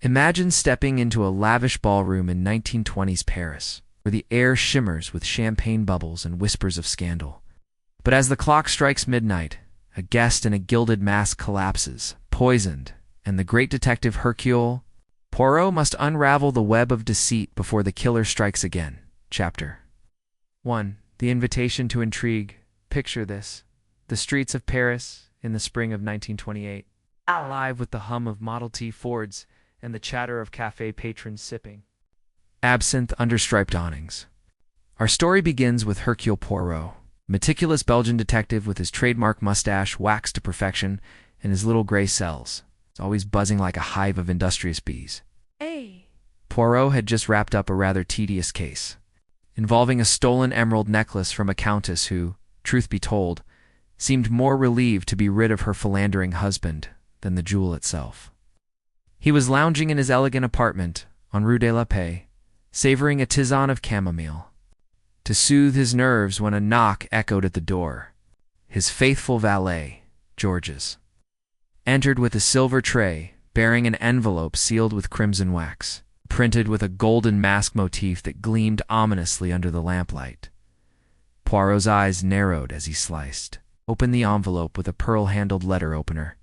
Imagine stepping into a lavish ballroom in 1920s Paris, where the air shimmers with champagne bubbles and whispers of scandal. But as the clock strikes midnight, a guest in a gilded mask collapses, poisoned, and the great detective Hercule Poirot must unravel the web of deceit before the killer strikes again. Chapter 1. The Invitation to Intrigue. Picture this. The streets of Paris in the spring of 1928, alive with the hum of Model T Fords and the chatter of cafe patrons sipping absinthe under striped awnings. Our story begins with Hercule Poirot, meticulous Belgian detective with his trademark mustache waxed to perfection and his little gray cells. It's always buzzing like a hive of industrious bees. Hey. Poirot had just wrapped up a rather tedious case, involving a stolen emerald necklace from a countess who, truth be told, seemed more relieved to be rid of her philandering husband than the jewel itself. He was lounging in his elegant apartment on Rue de la Paix, savoring a tisane of chamomile, to soothe his nerves when a knock echoed at the door. His faithful valet, Georges, entered with a silver tray bearing an envelope sealed with crimson wax, printed with a golden mask motif that gleamed ominously under the lamplight. Poirot's eyes narrowed as he sliced open the envelope with a pearl-handled letter opener.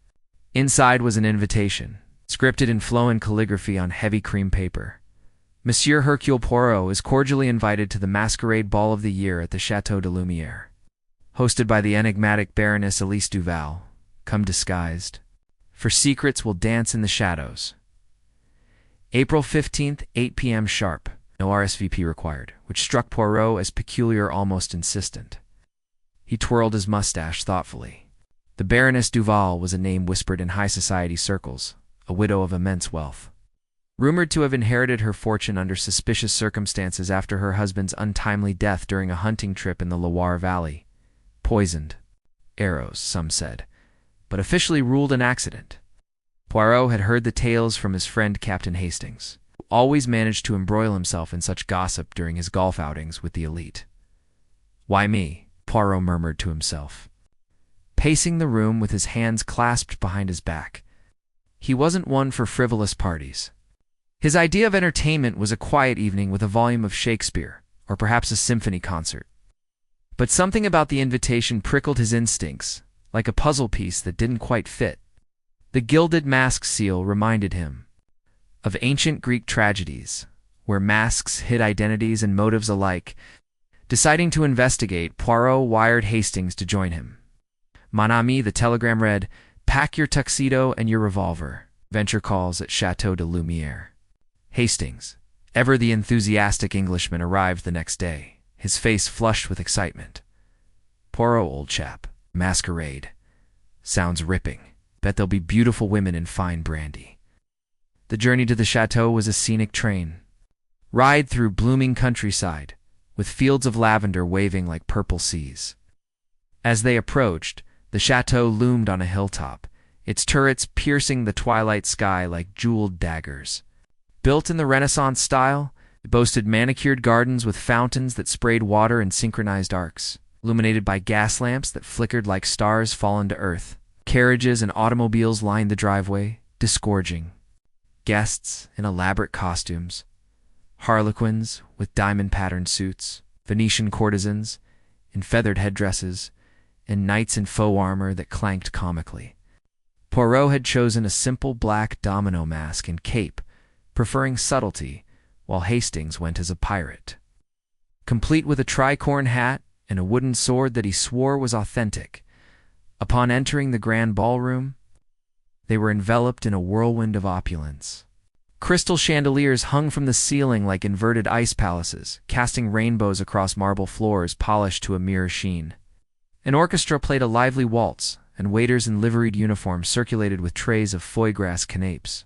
Inside was an invitation, scripted in flowing calligraphy on heavy cream paper. Monsieur Hercule Poirot is cordially invited to the masquerade ball of the year at the Château de Lumière, hosted by the enigmatic Baroness Elise Duval. Come disguised, for secrets will dance in the shadows. April 15th, 8 p.m. sharp. No RSVP required, which struck Poirot as peculiar, almost insistent. He twirled his mustache thoughtfully. The Baroness Duval was a name whispered in high society circles, a widow of immense wealth, rumored to have inherited her fortune under suspicious circumstances after her husband's untimely death during a hunting trip in the Loire Valley. Poisoned. Arrows, some said, but officially ruled an accident. Poirot had heard the tales from his friend Captain Hastings, who always managed to embroil himself in such gossip during his golf outings with the elite. "Why me?" Poirot murmured to himself, pacing the room with his hands clasped behind his back. He wasn't one for frivolous parties. His idea of entertainment was a quiet evening with a volume of Shakespeare, or perhaps a symphony concert. But something about the invitation prickled his instincts, like a puzzle piece that didn't quite fit. The gilded mask seal reminded him of ancient Greek tragedies, where masks hid identities and motives alike. Deciding to investigate, Poirot wired Hastings to join him. "Mon ami," the telegram read, "pack your tuxedo and your revolver. Venture calls at Château de Lumière." Hastings, ever the enthusiastic Englishman, arrived the next day, his face flushed with excitement. "Poirot, old chap, masquerade. Sounds ripping. Bet there'll be beautiful women and fine brandy." The journey to the chateau was a scenic train ride through blooming countryside, with fields of lavender waving like purple seas. As they approached, the chateau loomed on a hilltop, its turrets piercing the twilight sky like jeweled daggers. Built in the Renaissance style, it boasted manicured gardens with fountains that sprayed water in synchronized arcs, illuminated by gas lamps that flickered like stars fallen to earth. Carriages and automobiles lined the driveway, disgorging guests in elaborate costumes, harlequins with diamond-patterned suits, Venetian courtesans in feathered headdresses, and knights in faux armor that clanked comically. Poirot had chosen a simple black domino mask and cape, preferring subtlety, while Hastings went as a pirate, complete with a tricorn hat and a wooden sword that he swore was authentic. Upon entering the grand ballroom, they were enveloped in a whirlwind of opulence. Crystal chandeliers hung from the ceiling like inverted ice palaces, casting rainbows across marble floors polished to a mirror sheen. An orchestra played a lively waltz, and waiters in liveried uniforms circulated with trays of foie gras canapes,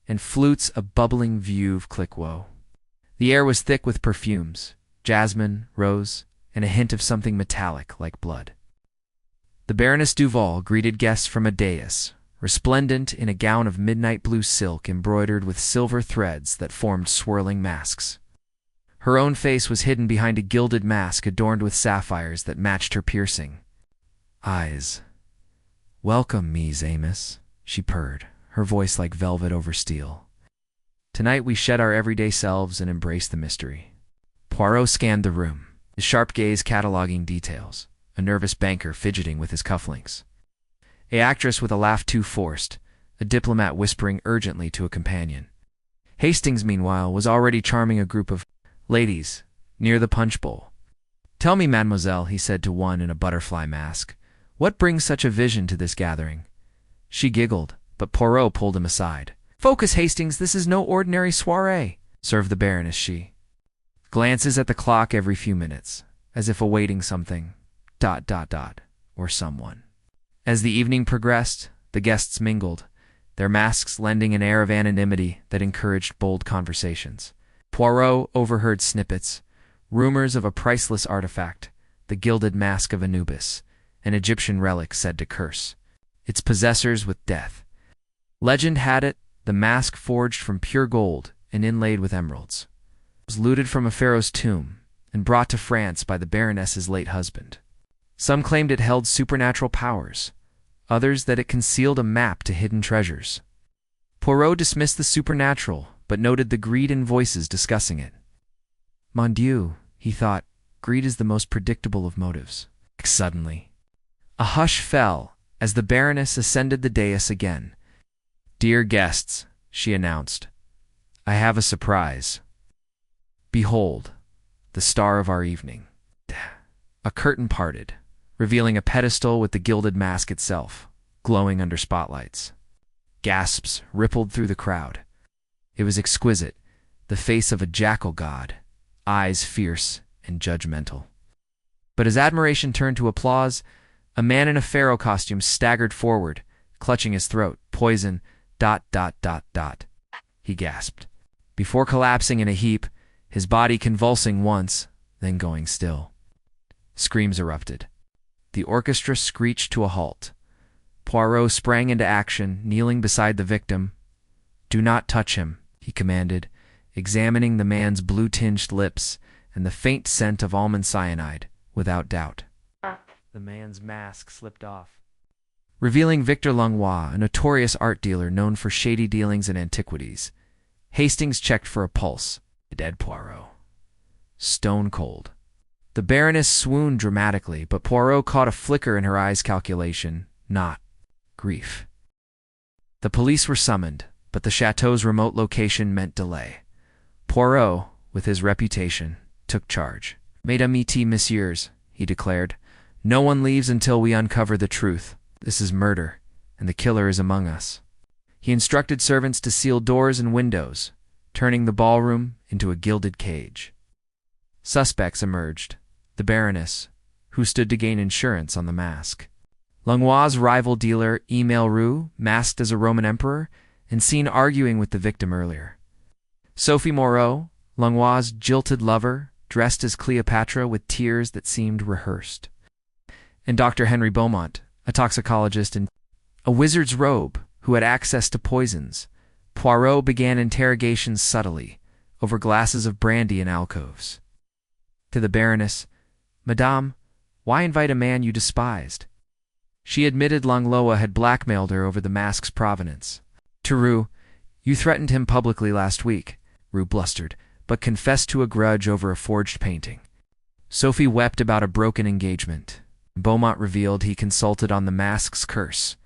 and flutes a bubbling view of Cliquot. The air was thick with perfumes, jasmine, rose, and a hint of something metallic like blood. The Baroness Duval greeted guests from a dais, resplendent in a gown of midnight blue silk embroidered with silver threads that formed swirling masks. Her own face was hidden behind a gilded mask adorned with sapphires that matched her piercing eyes. "Welcome, Mies Amos," she purred, her voice like velvet over steel. Tonight we shed our everyday selves and embrace the mystery. Poirot scanned the room, his sharp gaze cataloging details, a nervous banker fidgeting with his cufflinks, an actress with a laugh too forced, a diplomat whispering urgently to a companion. Hastings, meanwhile, was already charming a group of ladies near the punch bowl. "Tell me, mademoiselle," he said to one in a butterfly mask, "what brings such a vision to this gathering?" She giggled, but Poirot pulled him aside. "Focus, Hastings, this is no ordinary soiree," served the Baroness. She glances at the clock every few minutes, as if awaiting something, ... or someone. As the evening progressed, the guests mingled, their masks lending an air of anonymity that encouraged bold conversations. Poirot overheard snippets, rumors of a priceless artifact, the Gilded Mask of Anubis, an Egyptian relic said to curse its possessors with death. Legend had it, the mask forged from pure gold and inlaid with emeralds, was looted from a pharaoh's tomb and brought to France by the Baroness's late husband. Some claimed it held supernatural powers, others that it concealed a map to hidden treasures. Poirot dismissed the supernatural, but noted the greed in voices discussing it. Mon Dieu, he thought, greed is the most predictable of motives. Suddenly, a hush fell as the Baroness ascended the dais again. "Dear guests," she announced, "I have a surprise. Behold, the star of our evening." A curtain parted, revealing a pedestal with the gilded mask itself, glowing under spotlights. Gasps rippled through the crowd. It was exquisite, the face of a jackal god, eyes fierce and judgmental. But as admiration turned to applause, a man in a pharaoh costume staggered forward, clutching his throat. "Poison, ... he gasped, before collapsing in a heap, his body convulsing once, then going still. Screams erupted. The orchestra screeched to a halt. Poirot sprang into action, kneeling beside the victim. "Do not touch him," he commanded, examining the man's blue-tinged lips and the faint scent of almond cyanide, without doubt. The man's mask slipped off, revealing Victor Langlois, a notorious art dealer known for shady dealings in antiquities. Hastings checked for a pulse. Dead Poirot. Stone cold. The Baroness swooned dramatically, but Poirot caught a flicker in her eyes. Calculation, not grief. The police were summoned, but the chateau's remote location meant delay. Poirot, with his reputation, took charge. "Mesdames et messieurs," he declared, "no one leaves until we uncover the truth. This is murder, and the killer is among us." He instructed servants to seal doors and windows, turning the ballroom into a gilded cage. Suspects emerged. The Baroness, who stood to gain insurance on the mask. Langlois' rival dealer, Emile Roux, masked as a Roman emperor, and seen arguing with the victim earlier. Sophie Moreau, Langlois' jilted lover, dressed as Cleopatra with tears that seemed rehearsed. And Dr. Henry Beaumont, a toxicologist in a wizard's robe who had access to poisons. Poirot began interrogations subtly, over glasses of brandy in alcoves. To the Baroness, "Madame, why invite a man you despised?" She admitted Langlois had blackmailed her over the mask's provenance. To Roux, "You threatened him publicly last week," Roux blustered, but confessed to a grudge over a forged painting. Sophie wept about a broken engagement. Beaumont revealed he consulted on the mask's curse,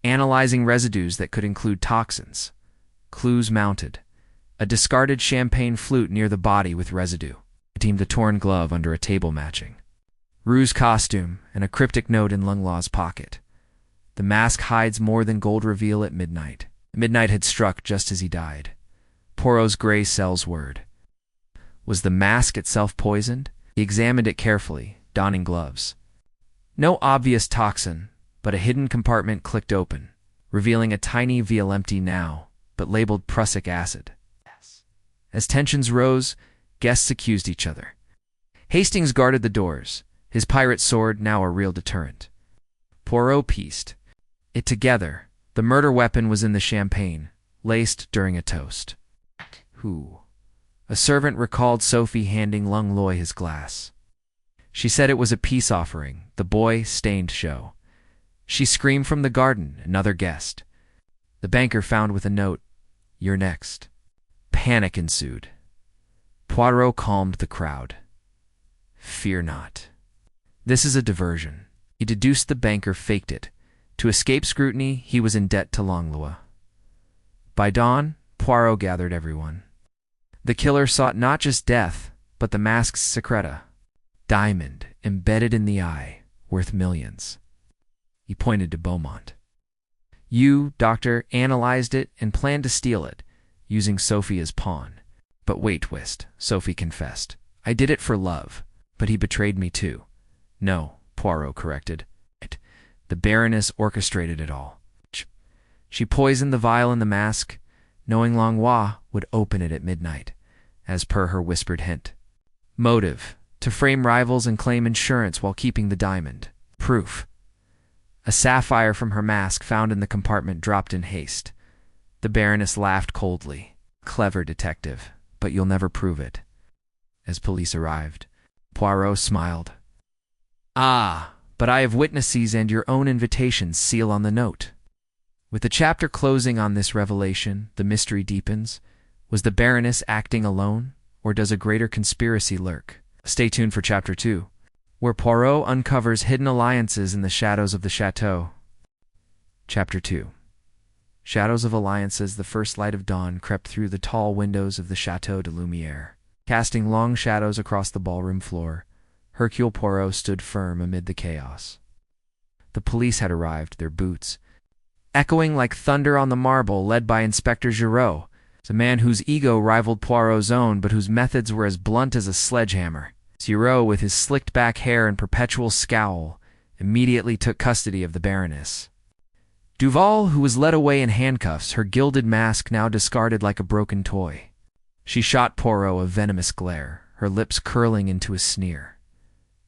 analyzing residues that could include toxins. Clues mounted. A discarded champagne flute near the body with residue. Deemed a torn glove under a table matching. Roux's costume and a cryptic note in Langlois' pocket. The mask hides more than gold reveal at midnight. Midnight had struck just as he died. Poirot's gray cell's word. Was the mask itself poisoned? He examined it carefully, donning gloves. No obvious toxin, but a hidden compartment clicked open, revealing a tiny vial empty now, but labeled prussic acid. As tensions rose, guests accused each other. Hastings guarded the doors, his pirate sword now a real deterrent. Poirot pieced it together. The murder weapon was in the champagne, laced during a toast. Who? A servant recalled Sophie handing Langlois his glass. She said it was a peace offering, the boy-stained show. She screamed from the garden, another guest. The banker found with a note, "You're next." Panic ensued. Poirot calmed the crowd. Fear not. This is a diversion. He deduced the banker faked it. To escape scrutiny, he was in debt to Langlois. By dawn, Poirot gathered everyone. The killer sought not just death, but the mask's secreta. Diamond, embedded in the eye, worth millions. He pointed to Beaumont. You, doctor, analyzed it and planned to steal it, using Sophie as pawn. But wait, twist, Sophie confessed. I did it for love, but he betrayed me too. No, Poirot corrected. The Baroness orchestrated it all. She poisoned the vial in the mask, knowing Langlois would open it at midnight, as per her whispered hint. Motive: to frame rivals and claim insurance while keeping the diamond. Proof: a sapphire from her mask found in the compartment dropped in haste. The Baroness laughed coldly. Clever detective, but you'll never prove it. As police arrived, Poirot smiled. Ah, but I have witnesses and your own invitations seal on the note. With the chapter closing on this revelation, the mystery deepens. Was the Baroness acting alone, or does a greater conspiracy lurk? Stay tuned for Chapter 2, where Poirot uncovers hidden alliances in the shadows of the chateau. Chapter 2. Shadows of alliances. The first light of dawn crept through the tall windows of the Chateau de Lumière, casting long shadows across the ballroom floor. Hercule Poirot stood firm amid the chaos. The police had arrived, their boots echoing like thunder on the marble, led by Inspector Giraud, a man whose ego rivaled Poirot's own, but whose methods were as blunt as a sledgehammer. Giraud, with his slicked-back hair and perpetual scowl, immediately took custody of the Baroness. Duval, who was led away in handcuffs, her gilded mask now discarded like a broken toy. She shot Poirot a venomous glare, her lips curling into a sneer.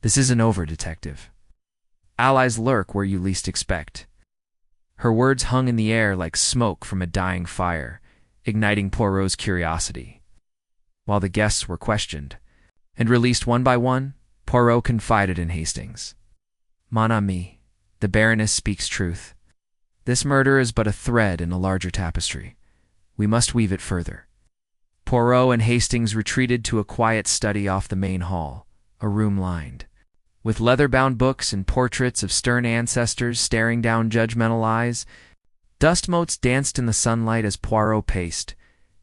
This isn't over, detective. Allies lurk where you least expect. Her words hung in the air like smoke from a dying fire, igniting Poirot's curiosity. While the guests were questioned and released one by one, Poirot confided in Hastings. Mon ami, the Baroness speaks truth. This murder is but a thread in a larger tapestry. We must weave it further. Poirot and Hastings retreated to a quiet study off the main hall, a room lined with leather-bound books and portraits of stern ancestors staring down judgmental eyes. Dust motes danced in the sunlight as Poirot paced,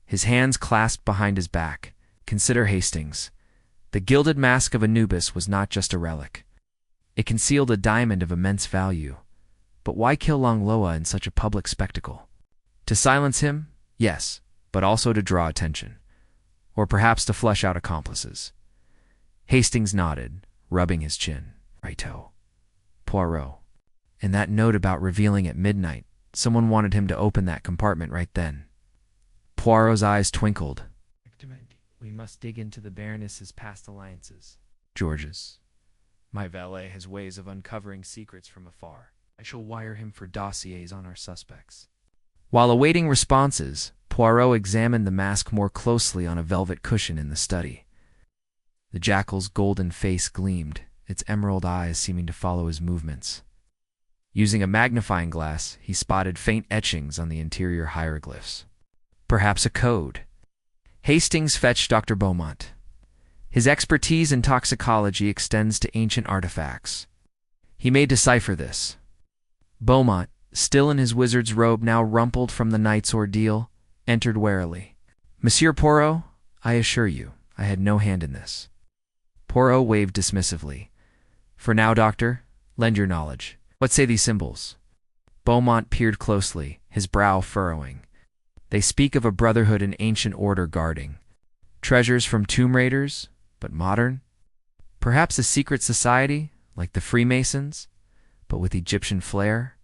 his hands clasped behind his back. Consider Hastings. The gilded mask of Anubis was not just a relic. It concealed a diamond of immense value. But why kill Langlois in such a public spectacle? To silence him? Yes, but also to draw attention. Or perhaps to flush out accomplices. Hastings nodded, rubbing his chin. Righto. Poirot. And that note about revealing at midnight, someone wanted him to open that compartment right then. Poirot's eyes twinkled. We must dig into the Baroness's past alliances. George's. My valet has ways of uncovering secrets from afar. I shall wire him for dossiers on our suspects. While awaiting responses, Poirot examined the mask more closely on a velvet cushion in the study. The jackal's golden face gleamed, its emerald eyes seeming to follow his movements. Using a magnifying glass, he spotted faint etchings on the interior hieroglyphs. Perhaps a code. Hastings fetched Dr. Beaumont. His expertise in toxicology extends to ancient artifacts. He may decipher this. Beaumont, still in his wizard's robe now rumpled from the night's ordeal, entered warily. Monsieur Poirot, I assure you, I had no hand in this. Poirot waved dismissively. For now, doctor, lend your knowledge. What say these symbols? Beaumont peered closely, his brow furrowing. They speak of a brotherhood and ancient order guarding. Treasures from tomb raiders, but modern? Perhaps a secret society, like the Freemasons, but with Egyptian flair?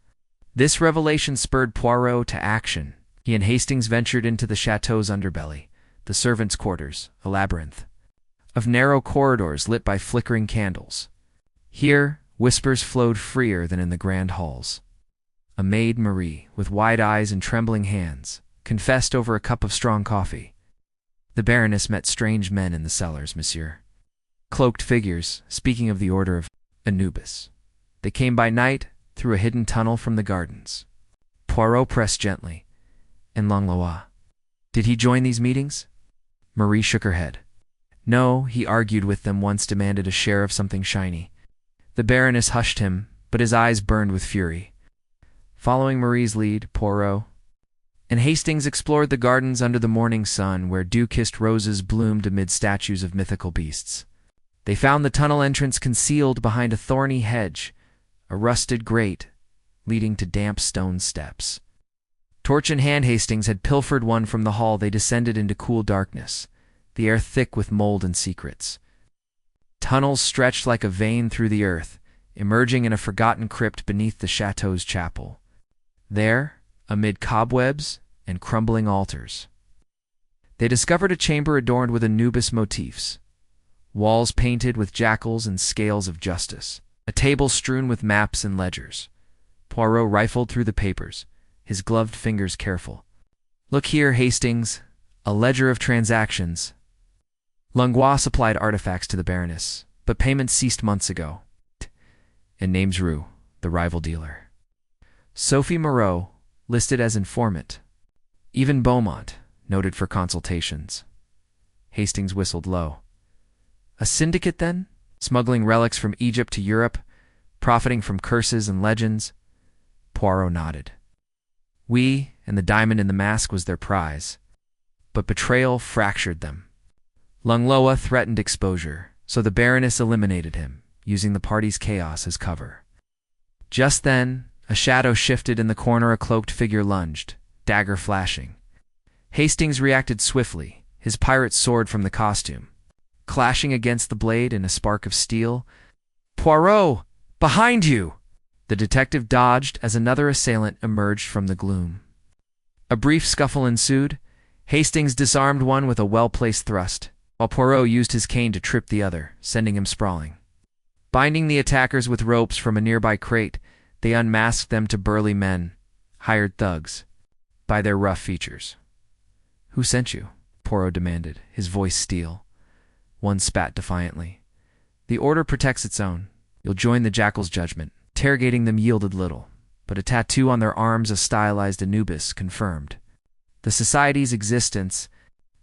This revelation spurred Poirot to action. He and Hastings ventured into the chateau's underbelly, the servants' quarters, a labyrinth of narrow corridors lit by flickering candles. Here, whispers flowed freer than in the grand halls. A maid, Marie, with wide eyes and trembling hands, confessed over a cup of strong coffee. The Baroness met strange men in the cellars, monsieur. Cloaked figures, speaking of the Order of Anubis. They came by night, through a hidden tunnel from the gardens. Poirot pressed gently. And Langlois? Did he join these meetings? Marie shook her head. No, he argued with them once, demanded a share of something shiny. The Baroness hushed him, but his eyes burned with fury. Following Marie's lead, Poirot and Hastings explored the gardens under the morning sun, where dew-kissed roses bloomed amid statues of mythical beasts. They found the tunnel entrance concealed behind a thorny hedge, a rusted grate leading to damp stone steps. Torch in hand, Hastings had pilfered one from the hall. They descended into cool darkness, the air thick with mold and secrets. Tunnels stretched like a vein through the earth, emerging in a forgotten crypt beneath the chateau's chapel. There, amid cobwebs and crumbling altars, they discovered a chamber adorned with Anubis motifs, walls painted with jackals and scales of justice, a table strewn with maps and ledgers. Poirot rifled through the papers, his gloved fingers careful. Look here, Hastings, a ledger of transactions. Langlois supplied artifacts to the Baroness, but payments ceased months ago. And names Rue, the rival dealer. Sophie Moreau, listed as informant. Even Beaumont, noted for consultations. Hastings whistled low. A syndicate, then? Smuggling relics from Egypt to Europe, profiting from curses and legends? Poirot nodded. We, and the diamond in the mask was their prize. But betrayal fractured them. Langlois threatened exposure, so the Baroness eliminated him, using the party's chaos as cover. Just then, a shadow shifted in the corner. A cloaked figure lunged, dagger flashing. Hastings reacted swiftly, his pirate sword from the costume, clashing against the blade in a spark of steel. Poirot! Behind you! The detective dodged as another assailant emerged from the gloom. A brief scuffle ensued. Hastings disarmed one with a well-placed thrust, while Poirot used his cane to trip the other, sending him sprawling. Binding the attackers with ropes from a nearby crate, they unmasked them to burly men, hired thugs, by their rough features. "Who sent you?" Poirot demanded, his voice steel. One spat defiantly. "The Order protects its own. You'll join the Jackal's judgment." Interrogating them yielded little, but a tattoo on their arms, a stylized Anubis, confirmed the Society's existence.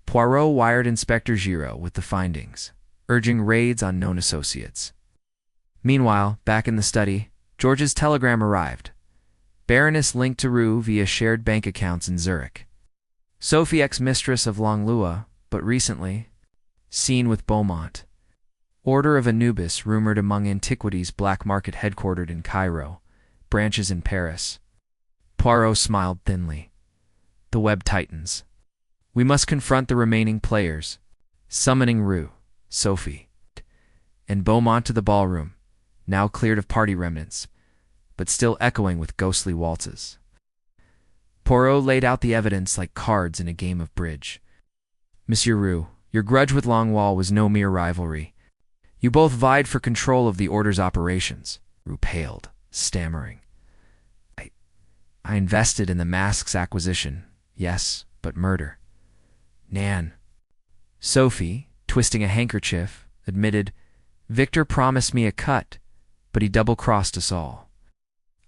Poirot wired Inspector Giraud with the findings, urging raids on known associates. Meanwhile, back in the study, George's telegram arrived. Baroness linked to Rue via shared bank accounts in Zurich. Sophie, ex-mistress of Langlois, but recently seen with Beaumont. Order of Anubis, rumored among antiquities black market, headquartered in Cairo, branches in Paris. Poirot smiled thinly. The web tightens. We must confront the remaining players, summoning Rue, Sophie, and Beaumont to the ballroom, now cleared of party remnants, but still echoing with ghostly waltzes. Poirot laid out the evidence like cards in a game of bridge. Monsieur Rue, your grudge with Langlois was no mere rivalry. You both vied for control of the Order's operations. Rue paled, stammering. I invested in the mask's acquisition, yes, but murder. Nan. Sophie, twisting a handkerchief, admitted, Victor promised me a cut, but he double-crossed us all.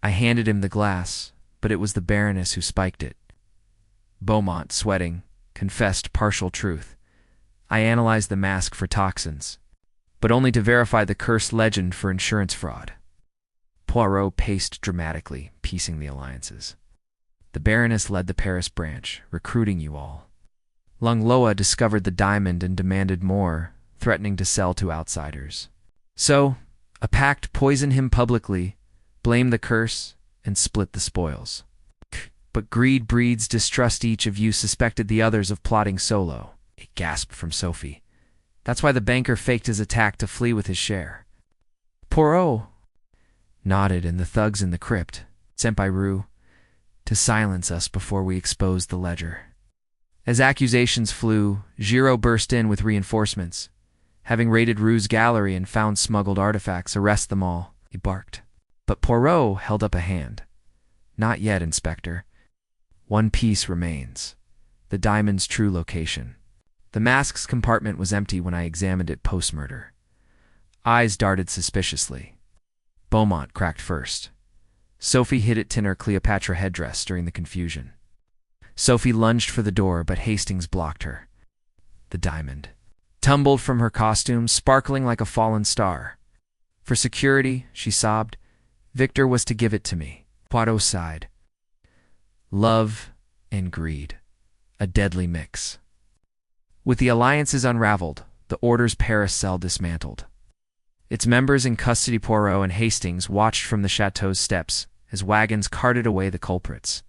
I handed him the glass, but it was the Baroness who spiked it. Beaumont, sweating, confessed partial truth. I analyzed the mask for toxins, but only to verify the cursed legend for insurance fraud. Poirot paced dramatically, piecing the alliances. The Baroness led the Paris branch, recruiting you all. Langlois discovered the diamond and demanded more, threatening to sell to outsiders. So, a pact poisoned him publicly, blamed the curse, and split the spoils. But greed breeds distrust. Each of you suspected the others of plotting solo. A gasp from Sophie. That's why the banker faked his attack to flee with his share. Poirot nodded, and the thugs in the crypt, sent by Rue, to silence us before we exposed the ledger. As accusations flew, Giraud burst in with reinforcements. Having raided Rue's gallery and found smuggled artifacts, arrest them all, he barked. But Poirot held up a hand. Not yet, Inspector. One piece remains. The diamond's true location. The mask's compartment was empty when I examined it post-murder. Eyes darted suspiciously. Beaumont cracked first. Sophie hid it in her Cleopatra headdress during the confusion. Sophie lunged for the door, but Hastings blocked her. The diamond tumbled from her costume, sparkling like a fallen star. For security, she sobbed. Victor was to give it to me. Poirot sighed. Love and greed, a deadly mix. With the alliances unraveled, the Order's Paris cell dismantled. Its members in custody, Poirot and Hastings watched from the chateau's steps as wagons carted away the culprits.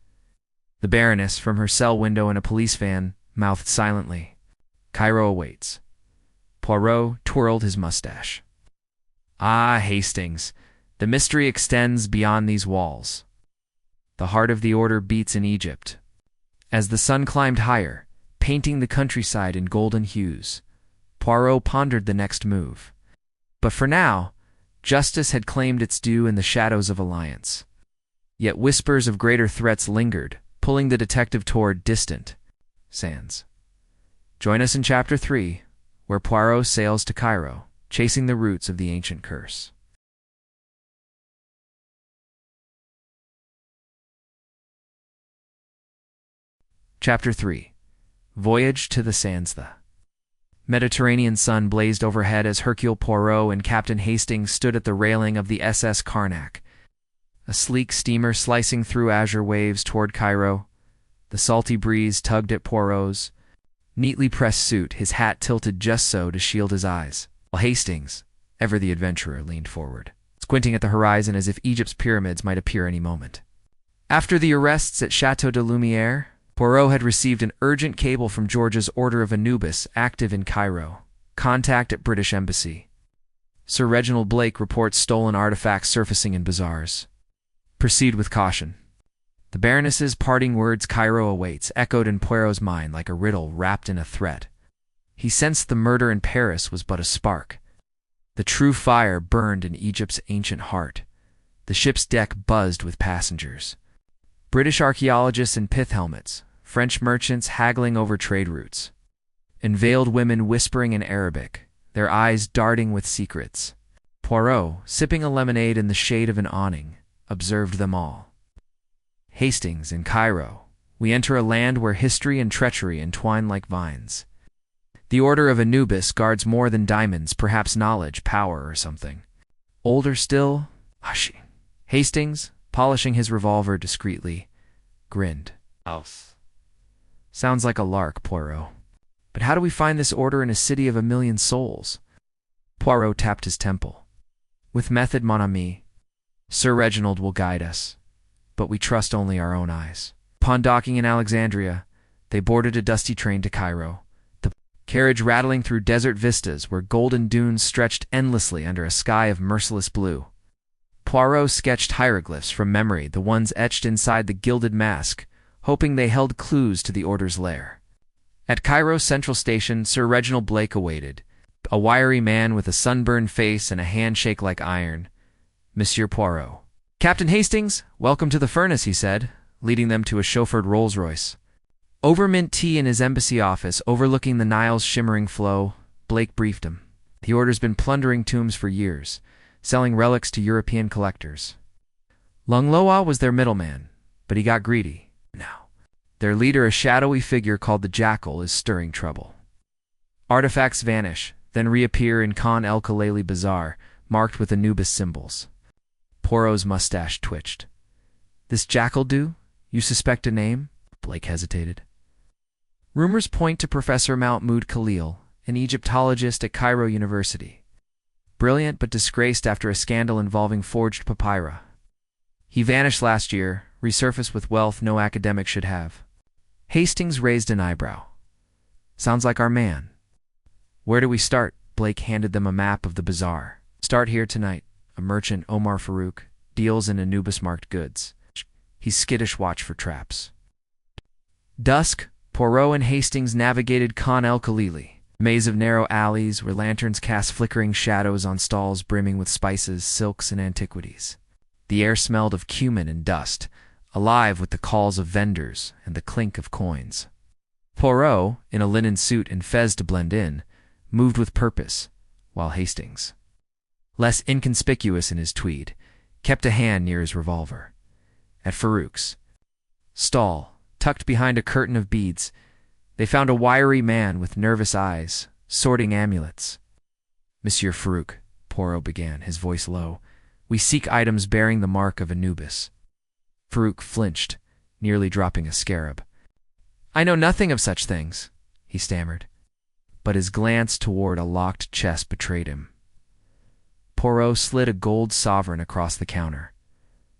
The Baroness, from her cell window in a police van, mouthed silently, "Cairo awaits." Poirot twirled his mustache. Ah, Hastings, the mystery extends beyond these walls. The heart of the Order beats in Egypt. As the sun climbed higher, painting the countryside in golden hues, Poirot pondered the next move. But for now, justice had claimed its due in the shadows of alliance. Yet whispers of greater threats lingered, pulling the detective toward distant sands. Join us in Chapter 3, where Poirot sails to Cairo, chasing the roots of the ancient curse. Chapter 3. Voyage to the Sands. The Mediterranean sun blazed overhead as Hercule Poirot and Captain Hastings stood at the railing of the SS Karnak, a sleek steamer slicing through azure waves toward Cairo. The salty breeze tugged at Poirot's neatly pressed suit, his hat tilted just so to shield his eyes, while Hastings, ever the adventurer, leaned forward, squinting at the horizon as if Egypt's pyramids might appear any moment. After the arrests at Chateau de Lumière, Poirot had received an urgent cable from Georgia's Order of Anubis, active in Cairo. Contact at British Embassy. Sir Reginald Blake reports stolen artifacts surfacing in bazaars. Proceed with caution. The Baroness's parting words, "Cairo awaits," echoed in Poirot's mind like a riddle wrapped in a threat. He sensed the murder in Paris was but a spark. The true fire burned in Egypt's ancient heart. The ship's deck buzzed with passengers. British archaeologists in pith helmets, French merchants haggling over trade routes, and veiled women whispering in Arabic, their eyes darting with secrets. Poirot, sipping a lemonade in the shade of an awning, observed them all. Hastings, in Cairo, we enter a land where history and treachery entwine like vines. The Order of Anubis guards more than diamonds, perhaps knowledge, power, or something. Older still, hushy. Hastings, polishing his revolver discreetly, grinned. Sounds like a lark, Poirot. But how do we find this order in a city of 1,000,000 souls? Poirot tapped his temple. With method, mon ami. Sir Reginald will guide us, but we trust only our own eyes. Upon docking in Alexandria, they boarded a dusty train to Cairo, the carriage rattling through desert vistas where golden dunes stretched endlessly under a sky of merciless blue. Poirot sketched hieroglyphs from memory, the ones etched inside the gilded mask, hoping they held clues to the Order's lair. At Cairo Central Station, Sir Reginald Blake awaited, a wiry man with a sunburned face and a handshake like iron. Monsieur Poirot. "Captain Hastings, welcome to the furnace," he said, leading them to a chauffeured Rolls-Royce. Over mint tea in his embassy office, overlooking the Nile's shimmering flow, Blake briefed him. The Order's been plundering tombs for years, selling relics to European collectors. Langlois was their middleman, but he got greedy. Now, their leader, a shadowy figure called the Jackal, is stirring trouble. Artifacts vanish, then reappear in Khan el-Khalili Bazaar, marked with Anubis symbols. Poirot's mustache twitched. "This Jackal do? You suspect a name?" Blake hesitated. "Rumors point to Professor Mahmoud Khalil, an Egyptologist at Cairo University. Brilliant but disgraced after a scandal involving forged papyri. He vanished last year, resurfaced with wealth no academic should have." Hastings raised an eyebrow. "Sounds like our man." "Where do we start?" Blake handed them a map of the bazaar. "Start here tonight. A merchant, Omar Farouk, deals in Anubis-marked goods. He's skittish, watch for traps." Dusk, Poirot and Hastings navigated Khan el-Khalili, a maze of narrow alleys where lanterns cast flickering shadows on stalls brimming with spices, silks, and antiquities. The air smelled of cumin and dust, alive with the calls of vendors and the clink of coins. Poirot, in a linen suit and fez to blend in, moved with purpose, while Hastings, less inconspicuous in his tweed, kept a hand near his revolver. At Farouk's stall, tucked behind a curtain of beads, They found a wiry man with nervous eyes, sorting amulets. "Monsieur Farouk," Poirot began, his voice low, "we seek items bearing the mark of Anubis." Farouk flinched, nearly dropping a scarab. "I know nothing of such things," he stammered, but his glance toward a locked chest betrayed him. Poirot slid a gold sovereign across the counter.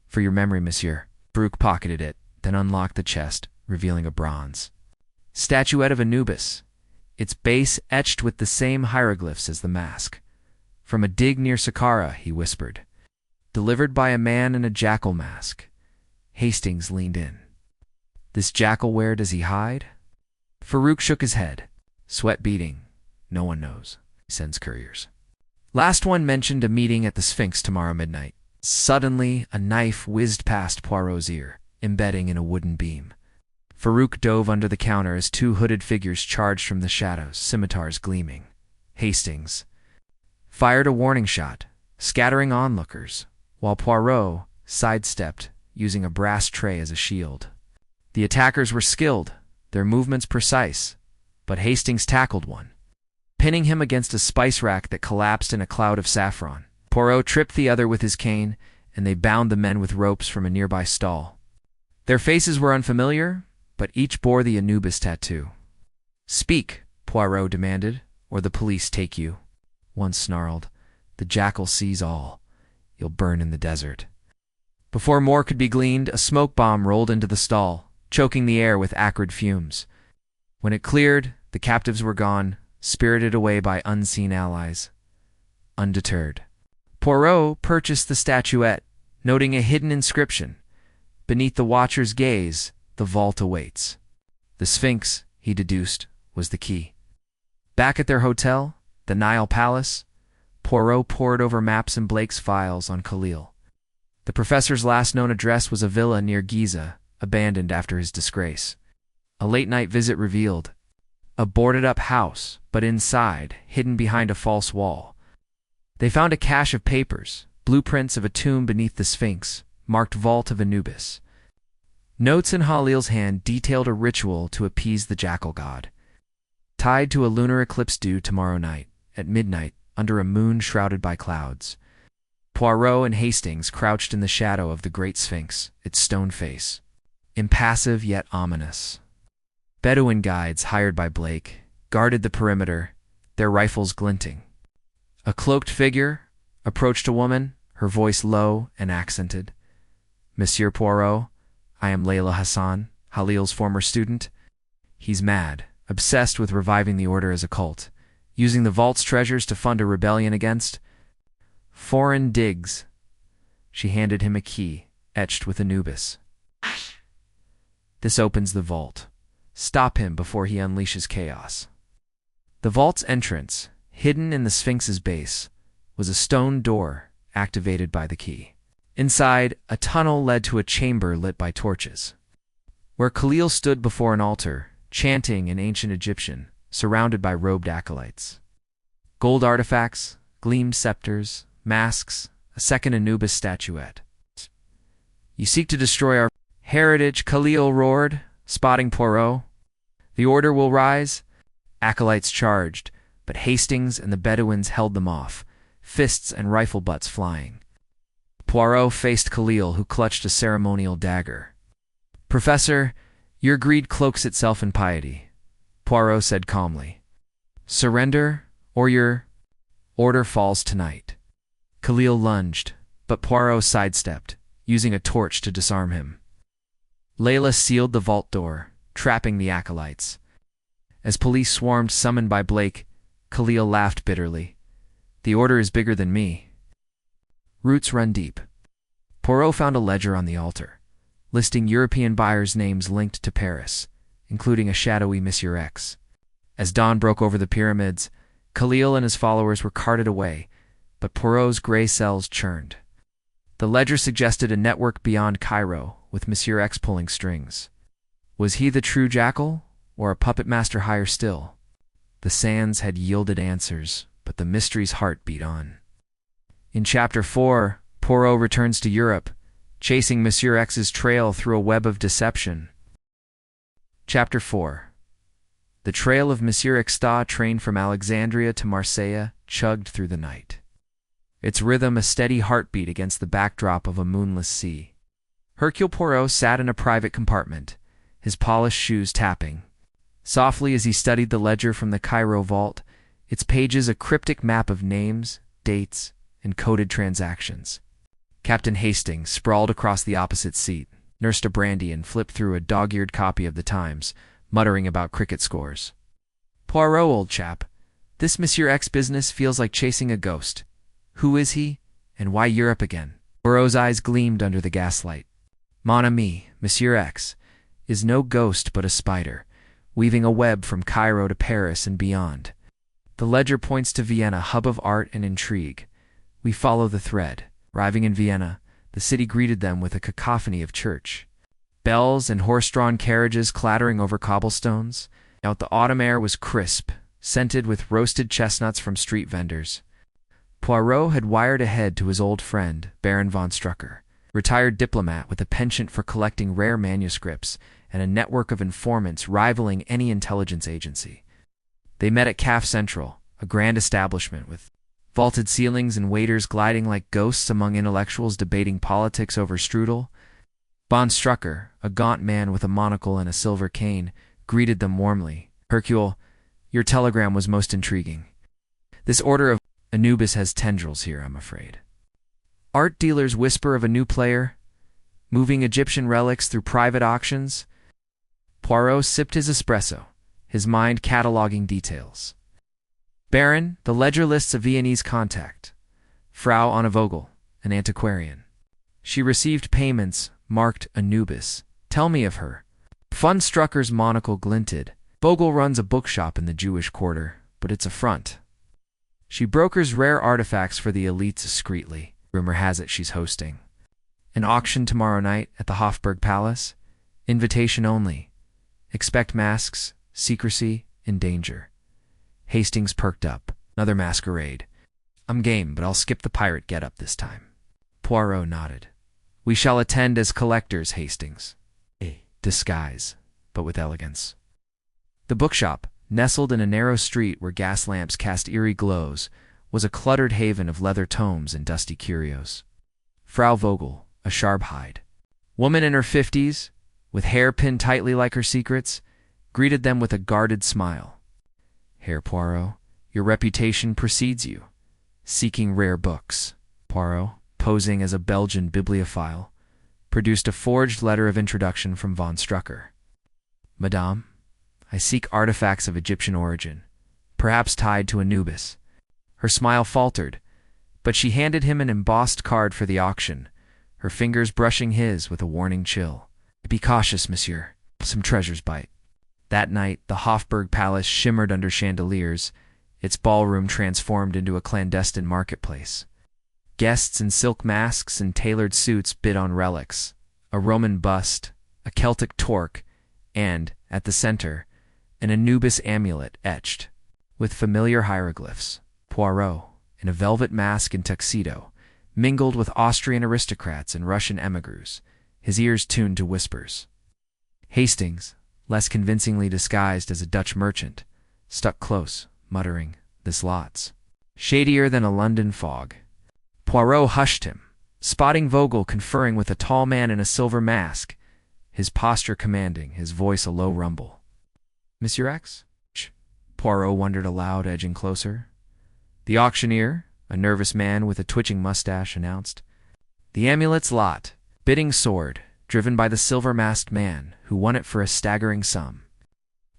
"For your memory, monsieur." Farouk pocketed it, then unlocked the chest, revealing a bronze statuette of Anubis, its base etched with the same hieroglyphs as the mask. "From a dig near Saqqara," he whispered. "Delivered by a man in a jackal mask." Hastings leaned in. "This jackal, where does he hide?" Farouk shook his head. "Sweat beating. No one knows. He sends couriers." "Last one mentioned a meeting at the Sphinx tomorrow midnight." Suddenly, a knife whizzed past Poirot's ear, embedding in a wooden beam. Farouk dove under the counter as two hooded figures charged from the shadows, scimitars gleaming. Hastings fired a warning shot, scattering onlookers, while Poirot sidestepped, using a brass tray as a shield. The attackers were skilled, their movements precise, but Hastings tackled one, pinning him against a spice rack that collapsed in a cloud of saffron. Poirot tripped the other with his cane, and they bound the men with ropes from a nearby stall. Their faces were unfamiliar, but each bore the Anubis tattoo. "Speak," Poirot demanded, "or the police take you." One snarled, "The jackal sees all. You'll burn in the desert." Before more could be gleaned, a smoke bomb rolled into the stall, choking the air with acrid fumes. When it cleared, the captives were gone, spirited away by unseen allies. Undeterred, Poirot purchased the statuette, noting a hidden inscription. Beneath the watcher's gaze, the vault awaits. The Sphinx, he deduced, was the key. Back at their hotel, the Nile Palace, Poirot pored over maps and Blake's files on Khalil. The professor's last known address was a villa near Giza, abandoned after his disgrace. A late-night visit revealed a boarded-up house, but inside, hidden behind a false wall. They found a cache of papers, blueprints of a tomb beneath the Sphinx, marked Vault of Anubis. Notes in Khalil's hand detailed a ritual to appease the jackal god, tied to a lunar eclipse due tomorrow night, at midnight, under a moon shrouded by clouds. Poirot and Hastings crouched in the shadow of the great Sphinx, its stone face, impassive yet ominous. Bedouin guides hired by Blake guarded the perimeter, their rifles glinting. A cloaked figure approached a woman, her voice low and accented. "Monsieur Poirot, I am Layla Hassan, Khalil's former student. He's mad, obsessed with reviving the Order as a cult, using the vault's treasures to fund a rebellion against foreign digs." She handed him a key, etched with Anubis. "This opens the vault. Stop him before he unleashes chaos." The vault's entrance, hidden in the Sphinx's base, was a stone door activated by the key. Inside, a tunnel led to a chamber lit by torches, where Khalil stood before an altar, chanting in ancient Egyptian, surrounded by robed acolytes. Gold artifacts, gleamed scepters, masks, a second Anubis statuette. "You seek to destroy our heritage," Khalil roared, spotting Poirot. "The Order will rise." Acolytes charged, but Hastings and the Bedouins held them off, fists and rifle butts flying. Poirot faced Khalil, who clutched a ceremonial dagger. "Professor, your greed cloaks itself in piety," Poirot said calmly. "Surrender, or your order falls tonight." Khalil lunged, but Poirot sidestepped, using a torch to disarm him. Layla sealed the vault door, trapping the acolytes. As police swarmed summoned by Blake, Khalil laughed bitterly. "The Order is bigger than me." Roots run deep. Poirot found a ledger on the altar, listing European buyers' names linked to Paris, including a shadowy Monsieur X. As dawn broke over the pyramids, Khalil and his followers were carted away, but Poirot's gray cells churned. The ledger suggested a network beyond Cairo, with Monsieur X pulling strings. Was he the true jackal, or a puppet master higher still? The sands had yielded answers, but the mystery's heart beat on. In Chapter 4, Poirot returns to Europe, chasing Monsieur X's trail through a web of deception. Chapter 4. The trail of Monsieur Exta, trained from Alexandria to Marseille, chugged through the night. Its rhythm a steady heartbeat against the backdrop of a moonless sea. Hercule Poirot sat in a private compartment, his polished shoes tapping softly as he studied the ledger from the Cairo vault, its pages a cryptic map of names, dates, and coded transactions. Captain Hastings, sprawled across the opposite seat, nursed a brandy and flipped through a dog-eared copy of the Times, muttering about cricket scores. "Poirot, old chap, this Monsieur X business feels like chasing a ghost. Who is he, and why Europe again?" Poirot's eyes gleamed under the gaslight. "Mon ami, Monsieur X is no ghost but a spider, weaving a web from Cairo to Paris and beyond. The ledger points to Vienna, hub of art and intrigue. We follow the thread. Arriving in Vienna, the city greeted them with a cacophony of church bells and horse-drawn carriages clattering over cobblestones. Out the autumn air was crisp, scented with roasted chestnuts from street vendors. Poirot had wired ahead to his old friend, Baron von Strucker, retired diplomat with a penchant for collecting rare manuscripts and a network of informants rivaling any intelligence agency. They met at Caf Central, a grand establishment with vaulted ceilings and waiters gliding like ghosts among intellectuals debating politics over strudel. Von Strucker, a gaunt man with a monocle and a silver cane, greeted them warmly. "Hercule, your telegram was most intriguing. This Order of Anubis has tendrils here, I'm afraid. Art dealers whisper of a new player, moving Egyptian relics through private auctions." Poirot sipped his espresso, his mind cataloging details. "Baron, the ledger lists a Viennese contact, Frau Anna Vogel, an antiquarian. She received payments marked Anubis. Tell me of her." Von Strucker's monocle glinted. "Vogel runs a bookshop in the Jewish quarter, but it's a front. She brokers rare artifacts for the elites discreetly. Rumor has it she's hosting an auction tomorrow night at the Hofburg Palace. Invitation only. Expect masks, secrecy, and danger." Hastings perked up. "Another masquerade. I'm game, but I'll skip the pirate get-up this time." Poirot nodded. "We shall attend as collectors, Hastings. A disguise, but with elegance." The bookshop, nestled in a narrow street where gas lamps cast eerie glows, was a cluttered haven of leather tomes and dusty curios. Frau Vogel, a sharp-eyed woman in her 50s, with hair pinned tightly like her secrets, greeted them with a guarded smile. "Herr Poirot, your reputation precedes you. Seeking rare books." Poirot, posing as a Belgian bibliophile, produced a forged letter of introduction from von Strucker. "Madame, I seek artifacts of Egyptian origin, perhaps tied to Anubis." Her smile faltered, but she handed him an embossed card for the auction, her fingers brushing his with a warning chill. "Be cautious, monsieur. Some treasures bite." That night, the Hofburg Palace shimmered under chandeliers, its ballroom transformed into a clandestine marketplace. Guests in silk masks and tailored suits bid on relics, a Roman bust, a Celtic torque, and, at the center, an Anubis amulet etched with familiar hieroglyphs. Poirot, in a velvet mask and tuxedo, mingled with Austrian aristocrats and Russian emigrants, his ears tuned to whispers. Hastings, less convincingly disguised as a Dutch merchant, stuck close, muttering, "This lot's shadier than a London fog." Poirot hushed him, spotting Vogel conferring with a tall man in a silver mask, his posture commanding, his voice a low rumble. "Monsieur X?" Poirot wondered aloud, edging closer. The auctioneer, a nervous man with a twitching mustache, announced, "The amulet's lot, bidding soared, driven by the silver-masked man, who won it for a staggering sum."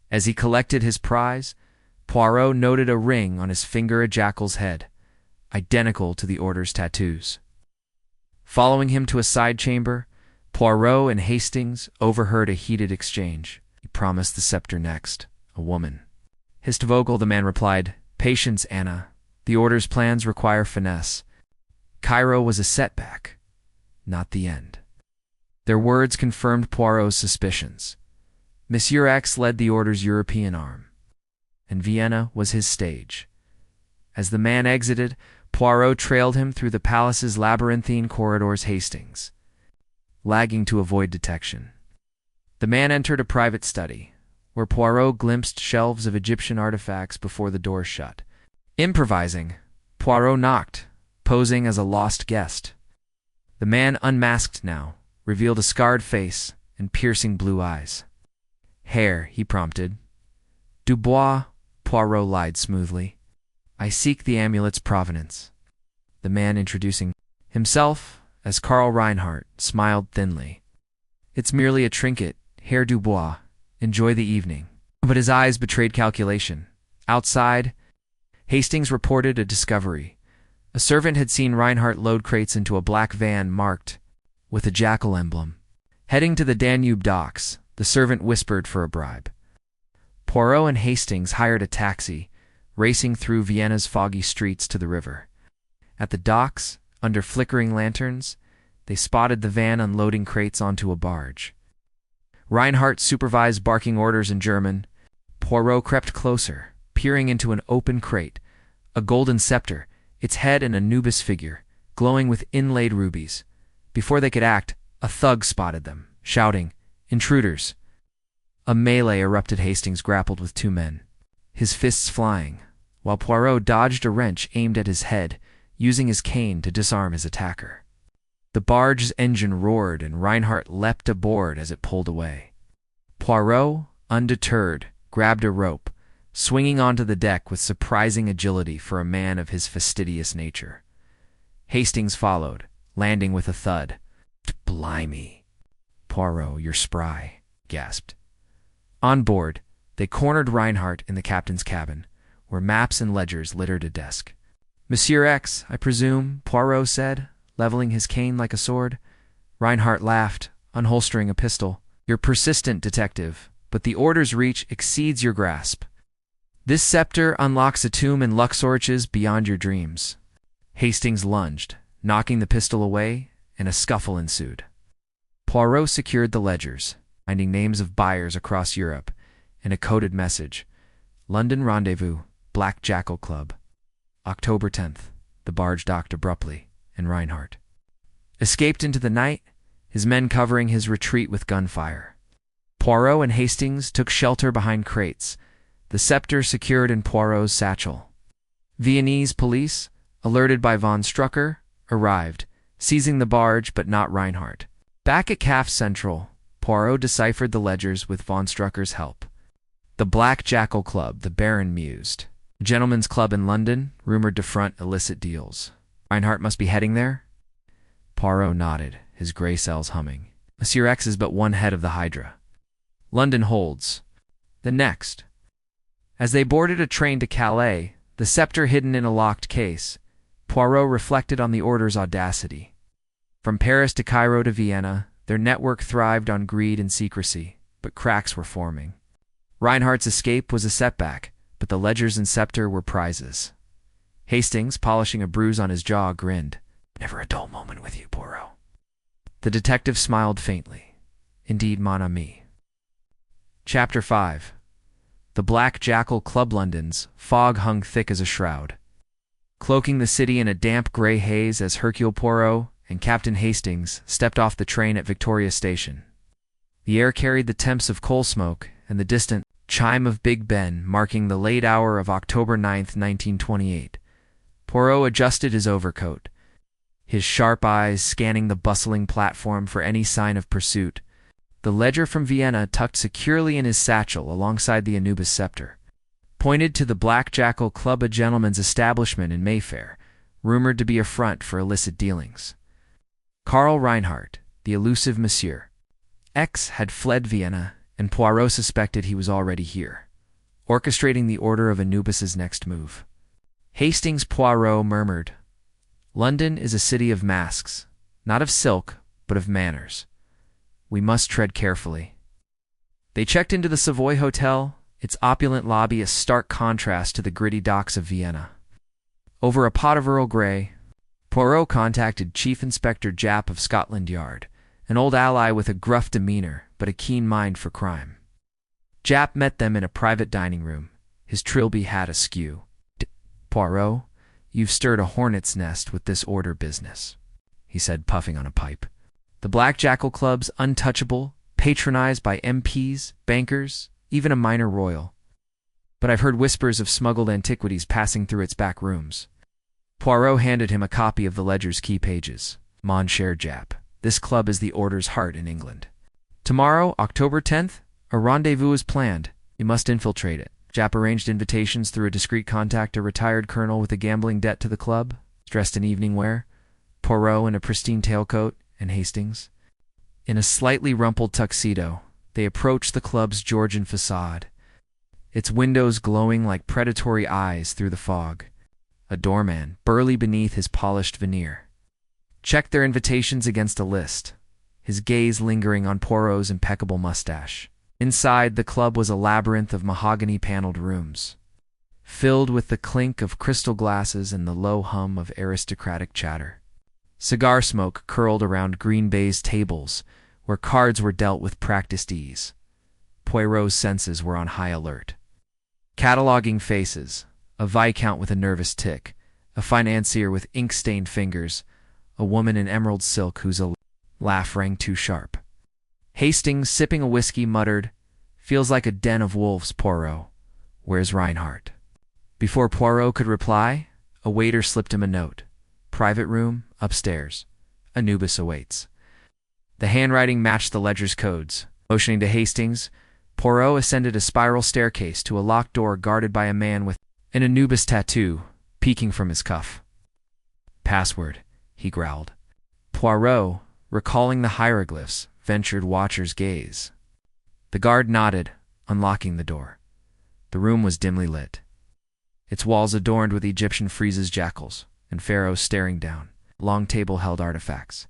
As he collected his prize, Poirot noted a ring on his finger, a jackal's head, identical to the Order's tattoos. Following him to a side chamber, Poirot and Hastings overheard a heated exchange. "He promised the scepter next, a woman." "Hist Vogel," the man replied. "Patience, Anna. The Order's plans require finesse. Cairo was a setback, not the end." Their words confirmed Poirot's suspicions. Monsieur X led the Order's European arm, and Vienna was his stage. As the man exited, Poirot trailed him through the palace's labyrinthine corridors. Hastings, lagging to avoid detection. The man entered a private study, where Poirot glimpsed shelves of Egyptian artifacts before the door shut. Improvising, Poirot knocked, posing as a lost guest. The man, unmasked now, revealed a scarred face and piercing blue eyes. "Hair," he prompted. "Dubois," Poirot lied smoothly. "I seek the amulet's provenance." The man, introducing himself as Carl Reinhardt, smiled thinly. "It's merely a trinket, Herr Dubois. Enjoy the evening." But his eyes betrayed calculation. Outside, Hastings reported a discovery. A servant had seen Reinhardt load crates into a black van marked with a jackal emblem. Heading to the Danube docks, the servant whispered for a bribe. Poirot and Hastings hired a taxi, racing through Vienna's foggy streets to the river. At the docks, under flickering lanterns, they spotted the van unloading crates onto a barge. Reinhardt supervised barking orders in German. Poirot crept closer, peering into an open crate, a golden scepter, its head an Anubis figure, glowing with inlaid rubies. Before they could act, a thug spotted them, shouting, "Intruders!" A melee erupted. Hastings grappled with two men, his fists flying, while Poirot dodged a wrench aimed at his head, using his cane to disarm his attacker. The barge's engine roared and Reinhardt leapt aboard as it pulled away. Poirot, undeterred, grabbed a rope, swinging onto the deck with surprising agility for a man of his fastidious nature. Hastings followed, landing with a thud. "Blimey! Poirot, you're spry," gasped. On board, they cornered Reinhardt in the captain's cabin, where maps and ledgers littered a desk. "Monsieur X, I presume," Poirot said, leveling his cane like a sword. Reinhardt laughed, unholstering a pistol. "You're persistent, detective, but the order's reach exceeds your grasp. This scepter unlocks a tomb in Luxorches beyond your dreams." Hastings lunged, knocking the pistol away, and a scuffle ensued. Poirot secured the ledgers, finding names of buyers across Europe, and a coded message. "London Rendezvous, Black Jackal Club. October 10th. The barge docked abruptly, and Reinhardt escaped into the night, his men covering his retreat with gunfire. Poirot and Hastings took shelter behind crates, the scepter secured in Poirot's satchel. Viennese police, alerted by von Strucker, arrived, seizing the barge but not Reinhardt. Back at CAF Central, Poirot deciphered the ledgers with von Strucker's help. The Black Jackal Club, the Baron mused. A gentleman's club in London, rumored to front illicit deals. Reinhardt must be heading there? Poirot nodded, his gray cells humming. Monsieur X is but one head of the Hydra. London holds the next. As they boarded a train to Calais, the scepter hidden in a locked case, Poirot reflected on the order's audacity. From Paris to Cairo to Vienna, their network thrived on greed and secrecy, but cracks were forming. Reinhardt's escape was a setback, but the ledgers and scepter were prizes. Hastings, polishing a bruise on his jaw, grinned. "Never a dull moment with you, Poirot." The detective smiled faintly. "Indeed, mon ami." Chapter 5. The Black Jackal Club. London's fog hung thick as a shroud, cloaking the city in a damp gray haze as Hercule Poirot and Captain Hastings stepped off the train at Victoria Station. The air carried the temps of coal smoke and the distant chime of Big Ben, marking the late hour of October 9th, 1928. Poirot adjusted his overcoat, his sharp eyes scanning the bustling platform for any sign of pursuit. The ledger from Vienna, tucked securely in his satchel alongside the Anubis scepter, pointed to the Black Jackal Club, a gentleman's establishment in Mayfair, rumored to be a front for illicit dealings. Carl Reinhardt, the elusive Monsieur X, had fled Vienna, and Poirot suspected he was already here, orchestrating the Order of Anubis's next move. Hastings. Poirot murmured, "London is a city of masks, not of silk, but of manners. We must tread carefully." They checked into the Savoy Hotel, its opulent lobby a stark contrast to the gritty docks of Vienna. Over a pot of Earl Grey, Poirot contacted Chief Inspector Japp of Scotland Yard, an old ally with a gruff demeanor but a keen mind for crime. Japp met them in a private dining room, his trilby hat askew. "Poirot, you've stirred a hornet's nest with this order business," he said, puffing on a pipe. "The Black Jackal Club's untouchable, patronized by MPs, bankers, even a minor royal. But I've heard whispers of smuggled antiquities passing through its back rooms. Poirot handed him a copy of the ledger's key pages. Mon cher Jap, this club is the Order's heart in England. Tomorrow, October 10th, a rendezvous is planned. You must infiltrate it. Jap arranged invitations through a discreet contact, a retired colonel with a gambling debt to the club, dressed in evening wear, Poirot in a pristine tailcoat, and Hastings in a slightly rumpled tuxedo. They approached the club's Georgian facade, its windows glowing like predatory eyes through the fog. A doorman, burly beneath his polished veneer, checked their invitations against a list, his gaze lingering on Poirot's impeccable mustache. Inside, the club was a labyrinth of mahogany-paneled rooms, filled with the clink of crystal glasses and the low hum of aristocratic chatter. Cigar smoke curled around green baize tables, where cards were dealt with practiced ease. Poirot's senses were on high alert. Cataloging faces, a viscount with a nervous tic, a financier with ink-stained fingers, a woman in emerald silk whose laugh rang too sharp. Hastings, sipping a whiskey, muttered, "Feels like a den of wolves, Poirot. Where's Reinhardt?" Before Poirot could reply, a waiter slipped him a note. "Private room, upstairs. Anubis awaits." The handwriting matched the ledger's codes. Motioning to Hastings, Poirot ascended a spiral staircase to a locked door guarded by a man with an Anubis tattoo peeking from his cuff. "Password," he growled. Poirot, recalling the hieroglyphs, ventured watcher's gaze. The guard nodded, unlocking the door. The room was dimly lit, its walls adorned with Egyptian friezes, jackals, and pharaohs staring down. A long table held artifacts: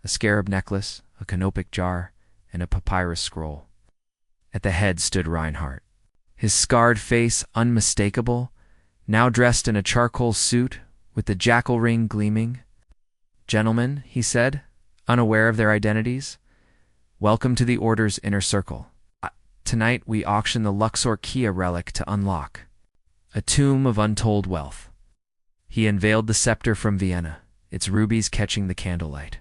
a scarab necklace, a canopic jar, and a papyrus scroll. At the head stood Reinhardt, his scarred face unmistakable, now dressed in a charcoal suit with the jackal ring gleaming. "Gentlemen," he said, unaware of their identities, "welcome to the Order's inner circle. Tonight we auction the Luxor Kia relic to unlock a tomb of untold wealth." He unveiled the scepter from Vienna, its rubies catching the candlelight.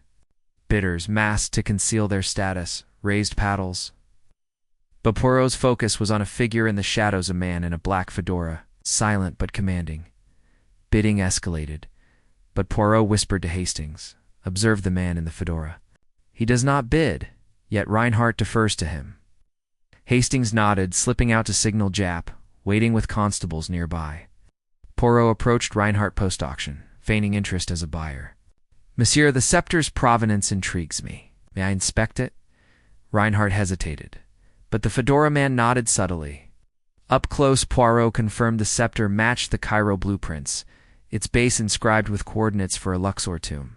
Bidders masked to conceal their status, raised paddles. But Poirot's focus was on a figure in the shadows, a man in a black fedora, silent but commanding. Bidding escalated, but Poirot whispered to Hastings, "Observe the man in the fedora. He does not bid, yet Reinhardt defers to him." Hastings nodded, slipping out to signal Jap, waiting with constables nearby. Poirot approached Reinhardt post-auction, feigning interest as a buyer. "Monsieur, the scepter's provenance intrigues me. May I inspect it?" Reinhardt hesitated, but the fedora man nodded subtly. Up close, Poirot confirmed the scepter matched the Cairo blueprints, its base inscribed with coordinates for a Luxor tomb.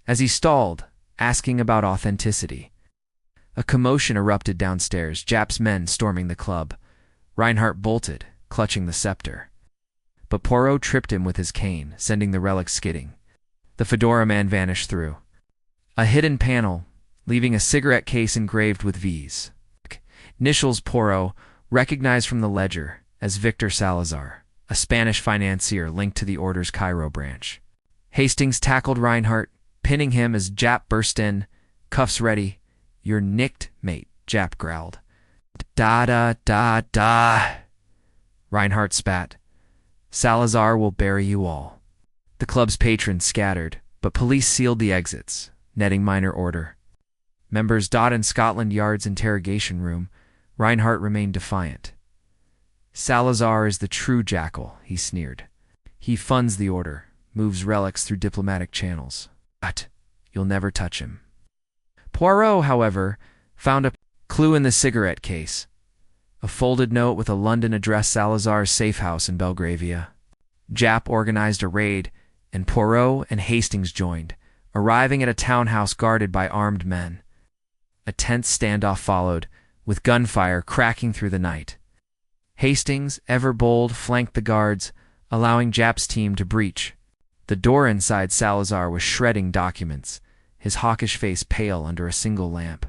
As he stalled, asking about authenticity, a commotion erupted downstairs, Jap's men storming the club. Reinhardt bolted, clutching the scepter. But Poirot tripped him with his cane, sending the relic skidding. The fedora man vanished through a hidden panel, leaving a cigarette case engraved with V's. Initials Poirot, recognized from the ledger as Victor Salazar, a Spanish financier linked to the Order's Cairo branch. Hastings tackled Reinhardt, pinning him as Jap burst in, cuffs ready. "You're nicked, mate," Jap growled. Da. Reinhardt spat. "Salazar will bury you all." The club's patrons scattered, but police sealed the exits, netting minor order. Members dot in Scotland Yard's interrogation room. Reinhardt remained defiant. "Salazar is the true jackal," he sneered. "He funds the Order, moves relics through diplomatic channels. But you'll never touch him." Poirot, however, found a clue in the cigarette case: a folded note with a London address, Salazar's safe house in Belgravia. Jap organized a raid, and Poirot and Hastings joined, arriving at a townhouse guarded by armed men. A tense standoff followed, with gunfire cracking through the night. Hastings, ever bold, flanked the guards, allowing Jap's team to breach. The door inside Salazar was shredding documents, his hawkish face pale under a single lamp.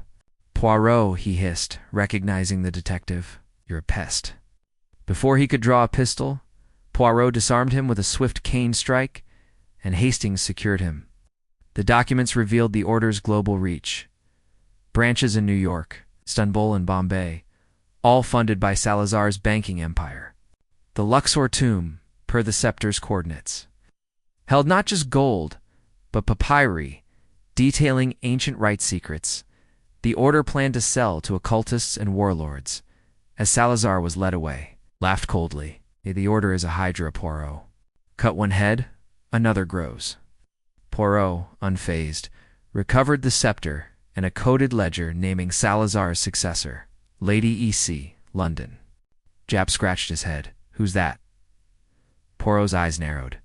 "Poirot," he hissed, recognizing the detective, "you're a pest." Before he could draw a pistol, Poirot disarmed him with a swift cane strike, and Hastings secured him. The documents revealed the Order's global reach. Branches in New York, Istanbul, and Bombay, all funded by Salazar's banking empire. The Luxor tomb, per the scepter's coordinates, held not just gold, but papyri, detailing ancient rite secrets. The order planned to sell to occultists and warlords. As Salazar was led away, laughed coldly. The order is a hydra, Poirot. Cut one head, another grows. Poirot, unfazed, recovered the scepter and a coded ledger naming Salazar's successor, Lady E.C., London. Jap scratched his head. Who's that? Poirot's eyes narrowed.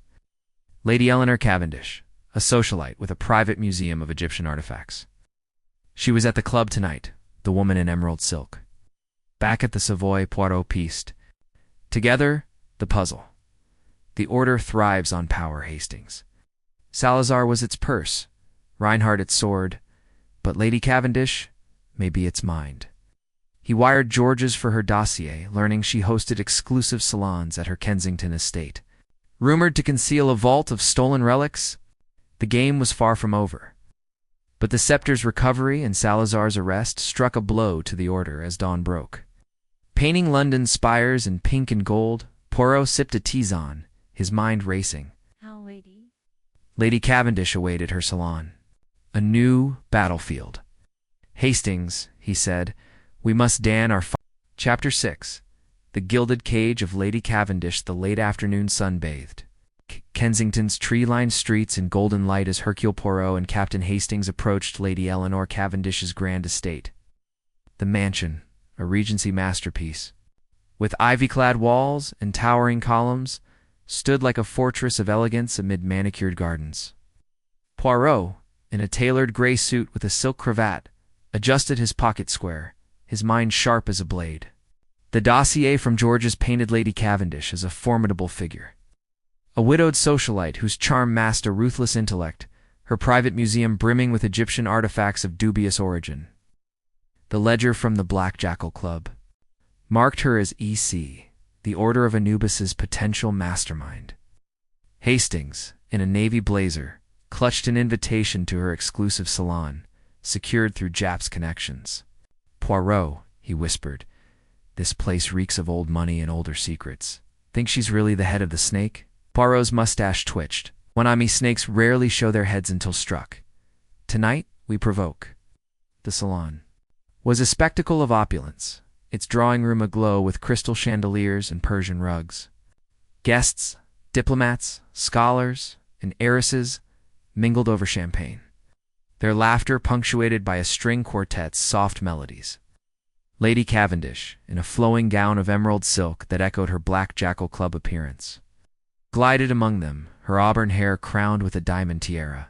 Lady Eleanor Cavendish, a socialite with a private museum of Egyptian artifacts. She was at the club tonight, the woman in emerald silk. Back at the Savoy, Poirot pieced together the puzzle. The order thrives on power, Hastings. Salazar was its purse, Reinhardt its sword, but Lady Cavendish may be its mind. He wired Georges for her dossier, learning she hosted exclusive salons at her Kensington estate. Rumored to conceal a vault of stolen relics, the game was far from over. But the scepter's recovery and Salazar's arrest struck a blow to the order as dawn broke. Painting London's spires in pink and gold, Poirot sipped a tisane, his mind racing. How, lady? Lady Cavendish awaited her salon. A new battlefield. Hastings, he said, we must dan our Chapter 6. The Gilded Cage of Lady Cavendish. The late afternoon sun bathed Kensington's tree-lined streets in golden light as Hercule Poirot and Captain Hastings approached Lady Eleanor Cavendish's grand estate. The mansion, a Regency masterpiece, with ivy-clad walls and towering columns, stood like a fortress of elegance amid manicured gardens. Poirot, in a tailored gray suit with a silk cravat, adjusted his pocket square, his mind sharp as a blade. The dossier from Georges painted Lady Cavendish as a formidable figure. A widowed socialite whose charm masked a ruthless intellect, her private museum brimming with Egyptian artifacts of dubious origin. The ledger from the Black Jackal Club marked her as E.C., the Order of Anubis's potential mastermind. Hastings, in a navy blazer, clutched an invitation to her exclusive salon, secured through Jap's connections. Poirot, he whispered, this place reeks of old money and older secrets. Think she's really the head of the snake? Poirot's mustache twitched. One-army snakes rarely show their heads until struck. Tonight, we provoke. The salon was a spectacle of opulence, its drawing room aglow with crystal chandeliers and Persian rugs. Guests, diplomats, scholars, and heiresses mingled over champagne, their laughter punctuated by a string quartet's soft melodies. Lady Cavendish, in a flowing gown of emerald silk that echoed her Black Jackal Club appearance, glided among them, her auburn hair crowned with a diamond tiara.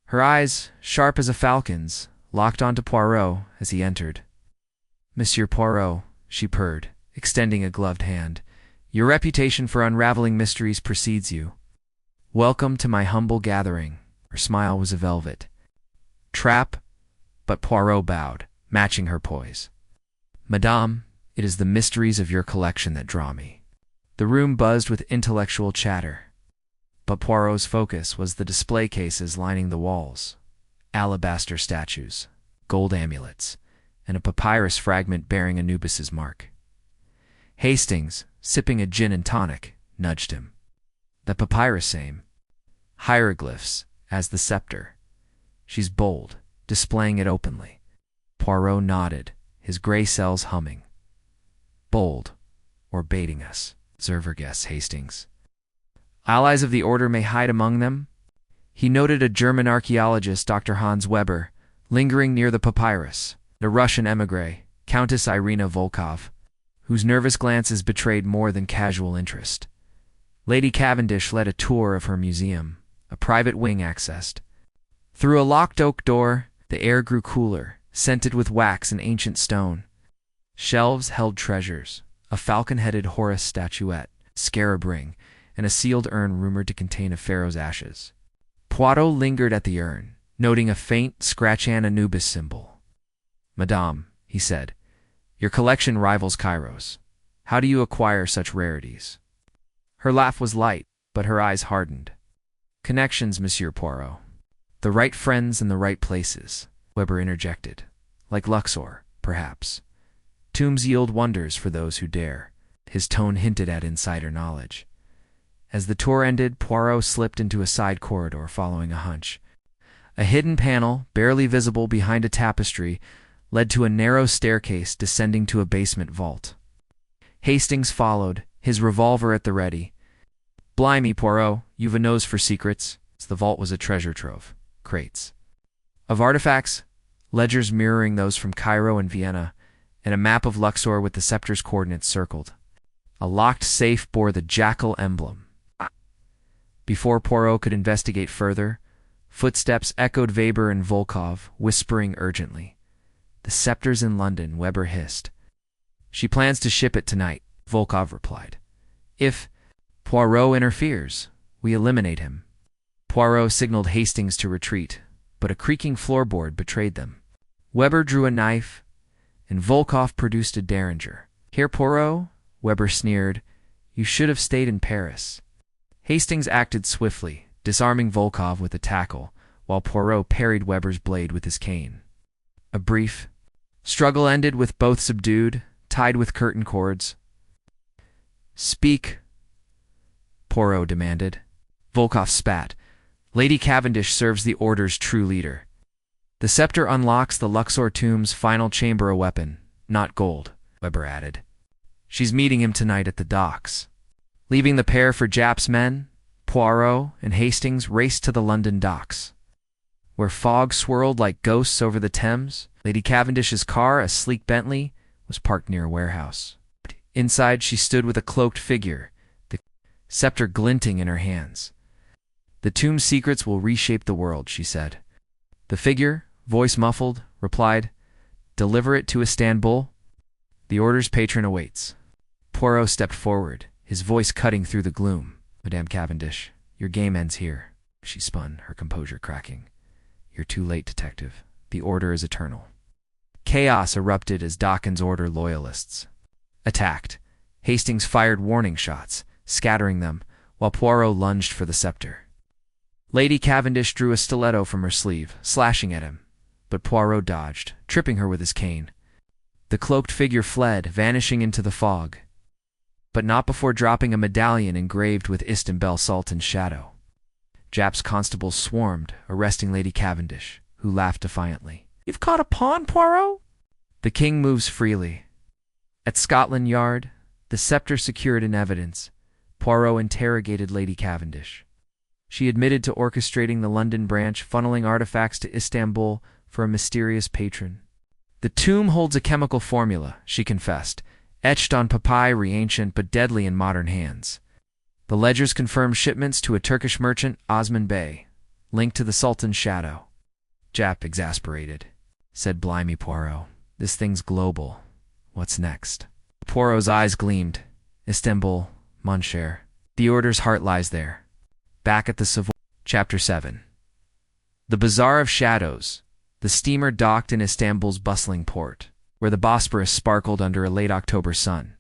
Her eyes, sharp as a falcon's, locked onto Poirot as he entered. Monsieur Poirot, she purred, extending a gloved hand, your reputation for unraveling mysteries precedes you. Welcome to my humble gathering. Her smile was a velvet trap, but Poirot bowed, matching her poise. Madame, it is the mysteries of your collection that draw me. The room buzzed with intellectual chatter, but Poirot's focus was the display cases lining the walls, alabaster statues, gold amulets, and a papyrus fragment bearing Anubis's mark. Hastings, sipping a gin and tonic, nudged him. The papyrus same. Hieroglyphs, as the scepter. She's bold, displaying it openly. Poirot nodded, his gray cells humming. Bold, or baiting us, observer guess Hastings. Allies of the order may hide among them. He noted a German archaeologist, Dr. Hans Weber, lingering near the papyrus, and a Russian émigré, Countess Irina Volkov, whose nervous glances betrayed more than casual interest. Lady Cavendish led a tour of her museum, a private wing accessed. Through a locked oak door, the air grew cooler, scented with wax and ancient stone. Shelves held treasures, a falcon-headed Horus statuette, scarab ring, and a sealed urn rumored to contain a pharaoh's ashes. Poirot lingered at the urn, noting a faint, scratch-an Anubis symbol. Madame, he said, your collection rivals Cairo's. How do you acquire such rarities? Her laugh was light, but her eyes hardened. Connections, Monsieur Poirot. The right friends in the right places, Weber interjected. Like Luxor, perhaps. Tombs yield wonders for those who dare. His tone hinted at insider knowledge. As the tour ended, Poirot slipped into a side corridor, following a hunch. A hidden panel, barely visible behind a tapestry, led to a narrow staircase descending to a basement vault. Hastings followed, his revolver at the ready. "Blimey, Poirot, you've a nose for secrets." The vault was a treasure trove. Crates of artifacts, ledgers mirroring those from Cairo and Vienna, and a map of Luxor with the scepter's coordinates circled. A locked safe bore the jackal emblem. Before Poirot could investigate further, footsteps echoed Weber and Volkov, whispering urgently. "The scepter's in London," Weber hissed. "She plans to ship it tonight," Volkov replied. "If Poirot interferes, we eliminate him." Poirot signaled Hastings to retreat, but a creaking floorboard betrayed them. Weber drew a knife, and Volkov produced a derringer. "Here, Poirot," Weber sneered, "you should have stayed in Paris." Hastings acted swiftly, disarming Volkov with a tackle, while Poirot parried Weber's blade with his cane. A brief struggle ended with both subdued, tied with curtain cords. "Speak," Poirot demanded. Volkov spat. "Lady Cavendish serves the Order's true leader. The scepter unlocks the Luxor tomb's final chamber a weapon, not gold," Weber added. "She's meeting him tonight at the docks." Leaving the pair for Japp's men, Poirot and Hastings raced to the London docks. Where fog swirled like ghosts over the Thames, Lady Cavendish's car, a sleek Bentley, was parked near a warehouse. Inside she stood with a cloaked figure, the scepter glinting in her hands. "The tomb's secrets will reshape the world," she said. The figure, voice muffled, replied, "Deliver it to Istanbul. The Order's patron awaits." Poirot stepped forward, his voice cutting through the gloom. "Madame Cavendish, your game ends here." She spun, her composure cracking. "You're too late, detective. The Order is eternal." Chaos erupted as Dawkins' Order loyalists attacked. Hastings fired warning shots, scattering them, while Poirot lunged for the scepter. Lady Cavendish drew a stiletto from her sleeve, slashing at him, but Poirot dodged, tripping her with his cane. The cloaked figure fled, vanishing into the fog, but not before dropping a medallion engraved with Istanbul Sultan's shadow. Japp's constables swarmed, arresting Lady Cavendish, who laughed defiantly. "You've caught a pawn, Poirot?" "The king moves freely." At Scotland Yard, the scepter secured in evidence, Poirot interrogated Lady Cavendish. She admitted to orchestrating the London branch, funneling artifacts to Istanbul for a mysterious patron. "The tomb holds a chemical formula," she confessed, etched on papyri, ancient but deadly in modern hands. The ledgers confirmed shipments to a Turkish merchant, Osman Bey, linked to the Sultan's shadow. Japp, exasperated, said, "Blimey, Poirot, this thing's global. What's next?" Poirot's eyes gleamed. "Istanbul, mon cher. The Order's heart lies there. Back at the Savoy." Chapter 7. The Bazaar of Shadows. The steamer docked in Istanbul's bustling port, where the Bosporus sparkled under a late October sun.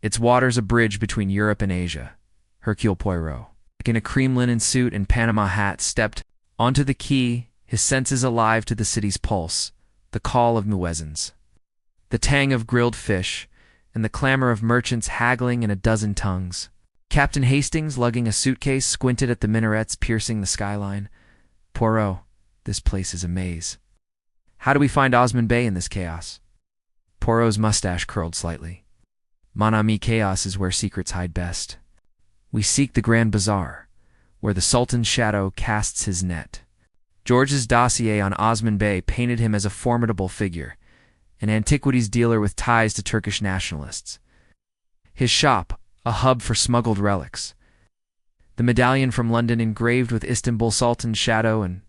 Its waters a bridge between Europe and Asia. Hercule Poirot, in a cream linen suit and Panama hat, stepped onto the quay, his senses alive to the city's pulse, the call of muezzins, the tang of grilled fish, and the clamor of merchants haggling in a dozen tongues. Captain Hastings, lugging a suitcase, squinted at the minarets piercing the skyline. "Poirot, this place is a maze. How do we find Osman Bey in this chaos?" Poirot's mustache curled slightly. "Mon ami, chaos is where secrets hide best. We seek the Grand Bazaar, where the Sultan's shadow casts his net." George's dossier on Osman Bey painted him as a formidable figure, an antiquities dealer with ties to Turkish nationalists. His shop, a hub for smuggled relics. The medallion from London engraved with Istanbul Sultan's shadow, and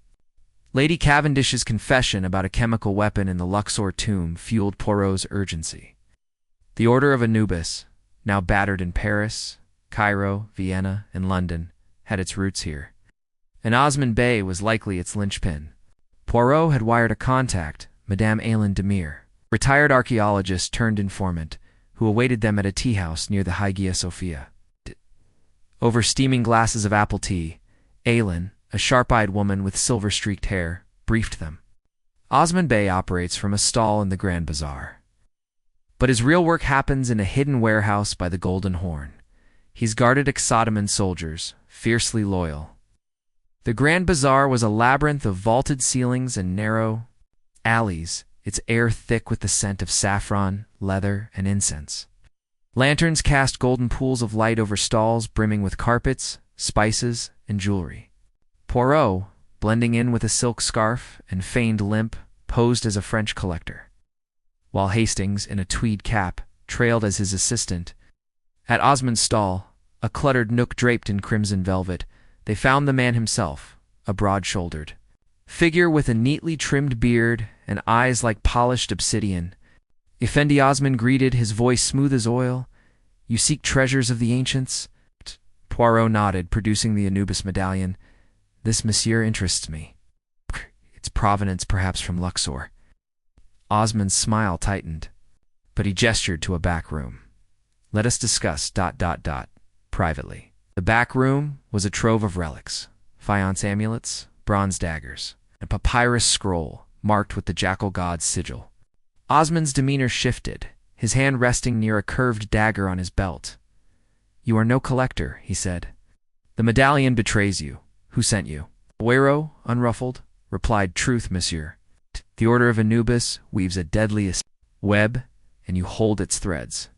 Lady Cavendish's confession about a chemical weapon in the Luxor tomb fueled Poirot's urgency. The Order of Anubis, now battered in Paris, Cairo, Vienna, and London, had its roots here, and Osman Bey was likely its linchpin. Poirot had wired a contact, Madame Aylin Demir, retired archaeologist turned informant, who awaited them at a tea-house near the Hagia Sophia. Over steaming glasses of apple tea, Aylin, a sharp-eyed woman with silver-streaked hair, briefed them. "Osman Bey operates from a stall in the Grand Bazaar. But his real work happens in a hidden warehouse by the Golden Horn. He's guarded ex-Ottoman soldiers, fiercely loyal. The Grand Bazaar was a labyrinth of vaulted ceilings and narrow alleys, its air thick with the scent of saffron, leather, and incense. Lanterns cast golden pools of light over stalls brimming with carpets, spices, and jewelry. Poirot, blending in with a silk scarf and feigned limp, posed as a French collector, while Hastings, in a tweed cap, trailed as his assistant. At Osmond's stall, a cluttered nook draped in crimson velvet, they found the man himself, a broad-shouldered figure with a neatly trimmed beard and eyes like polished obsidian. Effendi Osmond greeted, his voice smooth as oil. "You seek treasures of the ancients?" Poirot nodded, producing the Anubis medallion. "This, monsieur, interests me. Its provenance perhaps from Luxor." Osmond's smile tightened, but he gestured to a back room. "Let us discuss ... privately." The back room was a trove of relics, faience amulets, bronze daggers, and a papyrus scroll marked with the jackal god's sigil. Osmond's demeanor shifted, his hand resting near a curved dagger on his belt. "You are no collector," he said. "The medallion betrays you. Who sent you?" Poirot, unruffled, replied, "Truth, monsieur. The Order of Anubis weaves a deadly web, and you hold its threads."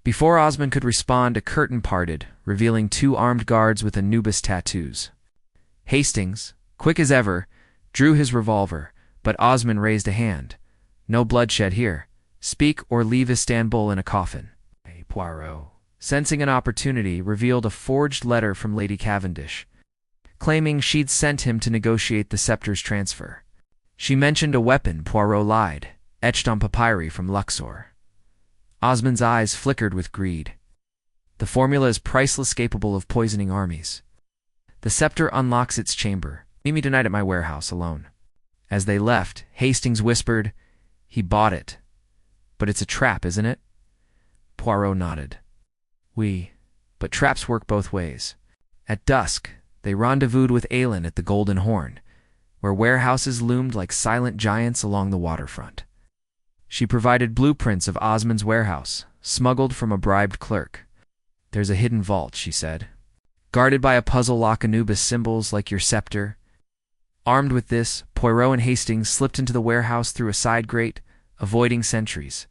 Before Osmond could respond, a curtain parted, revealing two armed guards with Anubis tattoos. Hastings, quick as ever, drew his revolver, but Osmond raised a hand. "No bloodshed here. Speak or leave Istanbul in a coffin." Poirot, sensing an opportunity, revealed a forged letter from Lady Cavendish, claiming she'd sent him to negotiate the scepter's transfer. She mentioned a weapon, Poirot lied, etched on papyri from Luxor. Osmond's eyes flickered with greed. "The formula is priceless, capable of poisoning armies. The scepter unlocks its chamber. Meet me tonight at my warehouse, alone." As they left, Hastings whispered, "He bought it. But it's a trap, isn't it?" Poirot nodded. "Oui, but traps work both ways." At dusk, they rendezvoused with Aylin at the Golden Horn, where warehouses loomed like silent giants along the waterfront. She provided blueprints of Osmond's warehouse, smuggled from a bribed clerk. "There's a hidden vault," she said, "guarded by a puzzle-lock Anubis symbols like your scepter." Armed with this, Poirot and Hastings slipped into the warehouse through a side grate, avoiding sentries.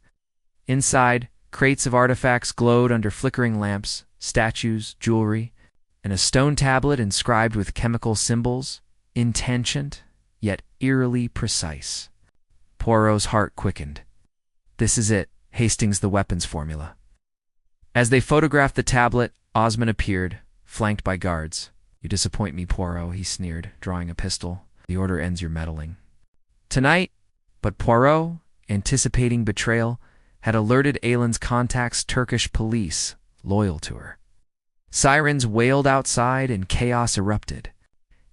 Inside, crates of artifacts glowed under flickering lamps, statues, jewelry, and a stone tablet inscribed with chemical symbols, intentioned, yet eerily precise. Poirot's heart quickened. "This is it, Hastings, the weapons formula." As they photographed the tablet, Osmond appeared, flanked by guards. "You disappoint me, Poirot," he sneered, drawing a pistol. "The order ends your meddling tonight." But Poirot, anticipating betrayal, had alerted Aylin's contacts, Turkish police, loyal to her. Sirens wailed outside and chaos erupted.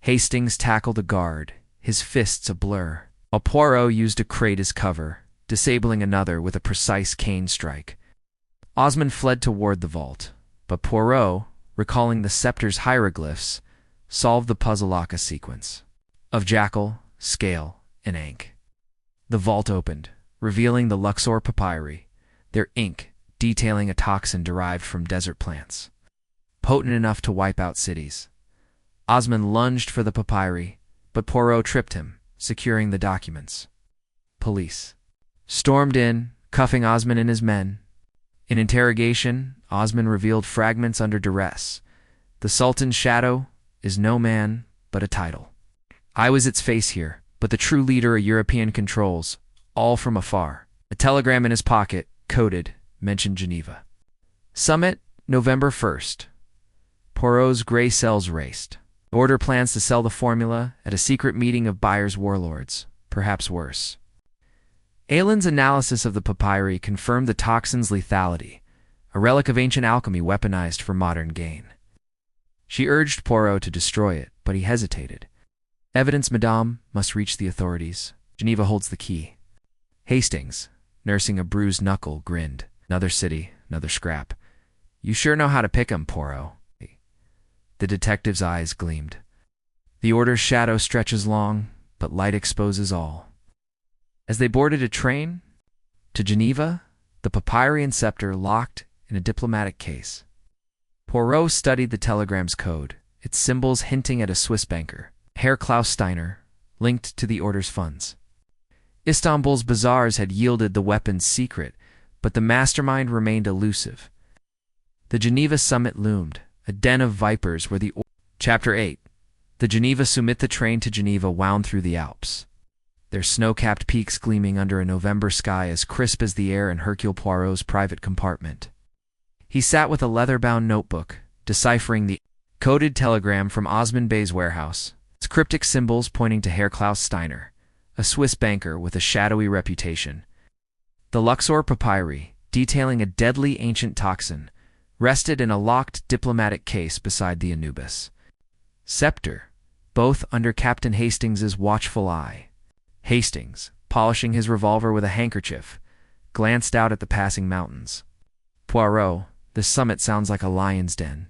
Hastings tackled a guard, his fists a blur, while Poirot used a crate as cover, disabling another with a precise cane strike. Osmond fled toward the vault, but Poirot, recalling the scepter's hieroglyphs, solved the puzzle-lock sequence of jackal, scale, and ankh. The vault opened, revealing the Luxor papyri, their ink detailing a toxin derived from desert plants, potent enough to wipe out cities. Osmond lunged for the papyri, but Poirot tripped him, securing the documents. Police stormed in, cuffing Osmond and his men. In interrogation, Osmond revealed fragments under duress. "The Sultan's shadow is no man, but a title. I was its face here, but the true leader a European controls, all from afar." A telegram in his pocket, coded, mentioned Geneva. Summit, November 1st. Poirot's gray cells raced. Order plans to sell the formula at a secret meeting of buyers' warlords, perhaps worse. Aylin's analysis of the papyri confirmed the toxin's lethality, a relic of ancient alchemy weaponized for modern gain. She urged Poirot to destroy it, but he hesitated. "Evidence, madame, must reach the authorities. Geneva holds the key." Hastings, nursing a bruised knuckle, grinned. "Another city, another scrap. You sure know how to pick 'em, Poirot." The detective's eyes gleamed. "The Order's shadow stretches long, but light exposes all." As they boarded a train to Geneva, the papyri and scepter locked in a diplomatic case. Poirot studied the telegram's code, its symbols hinting at a Swiss banker, Hercule Steiner, linked to the order's funds. Istanbul's bazaars had yielded the weapon's secret, but the mastermind remained elusive. The Geneva summit loomed, a den of vipers where the... Chapter 8. The Geneva Summit. The train to Geneva wound through the Alps, their snow-capped peaks gleaming under a November sky as crisp as the air in Hercule Poirot's private compartment. He sat with a leather-bound notebook, deciphering the coded telegram from Osman Bey's warehouse, its cryptic symbols pointing to Hercule Steiner, a Swiss banker with a shadowy reputation. The Luxor papyri, detailing a deadly ancient toxin, rested in a locked diplomatic case beside the Anubis. Scepter, both under Captain Hastings's watchful eye. Hastings, polishing his revolver with a handkerchief, glanced out at the passing mountains. Poirot, this summit sounds like a lion's den.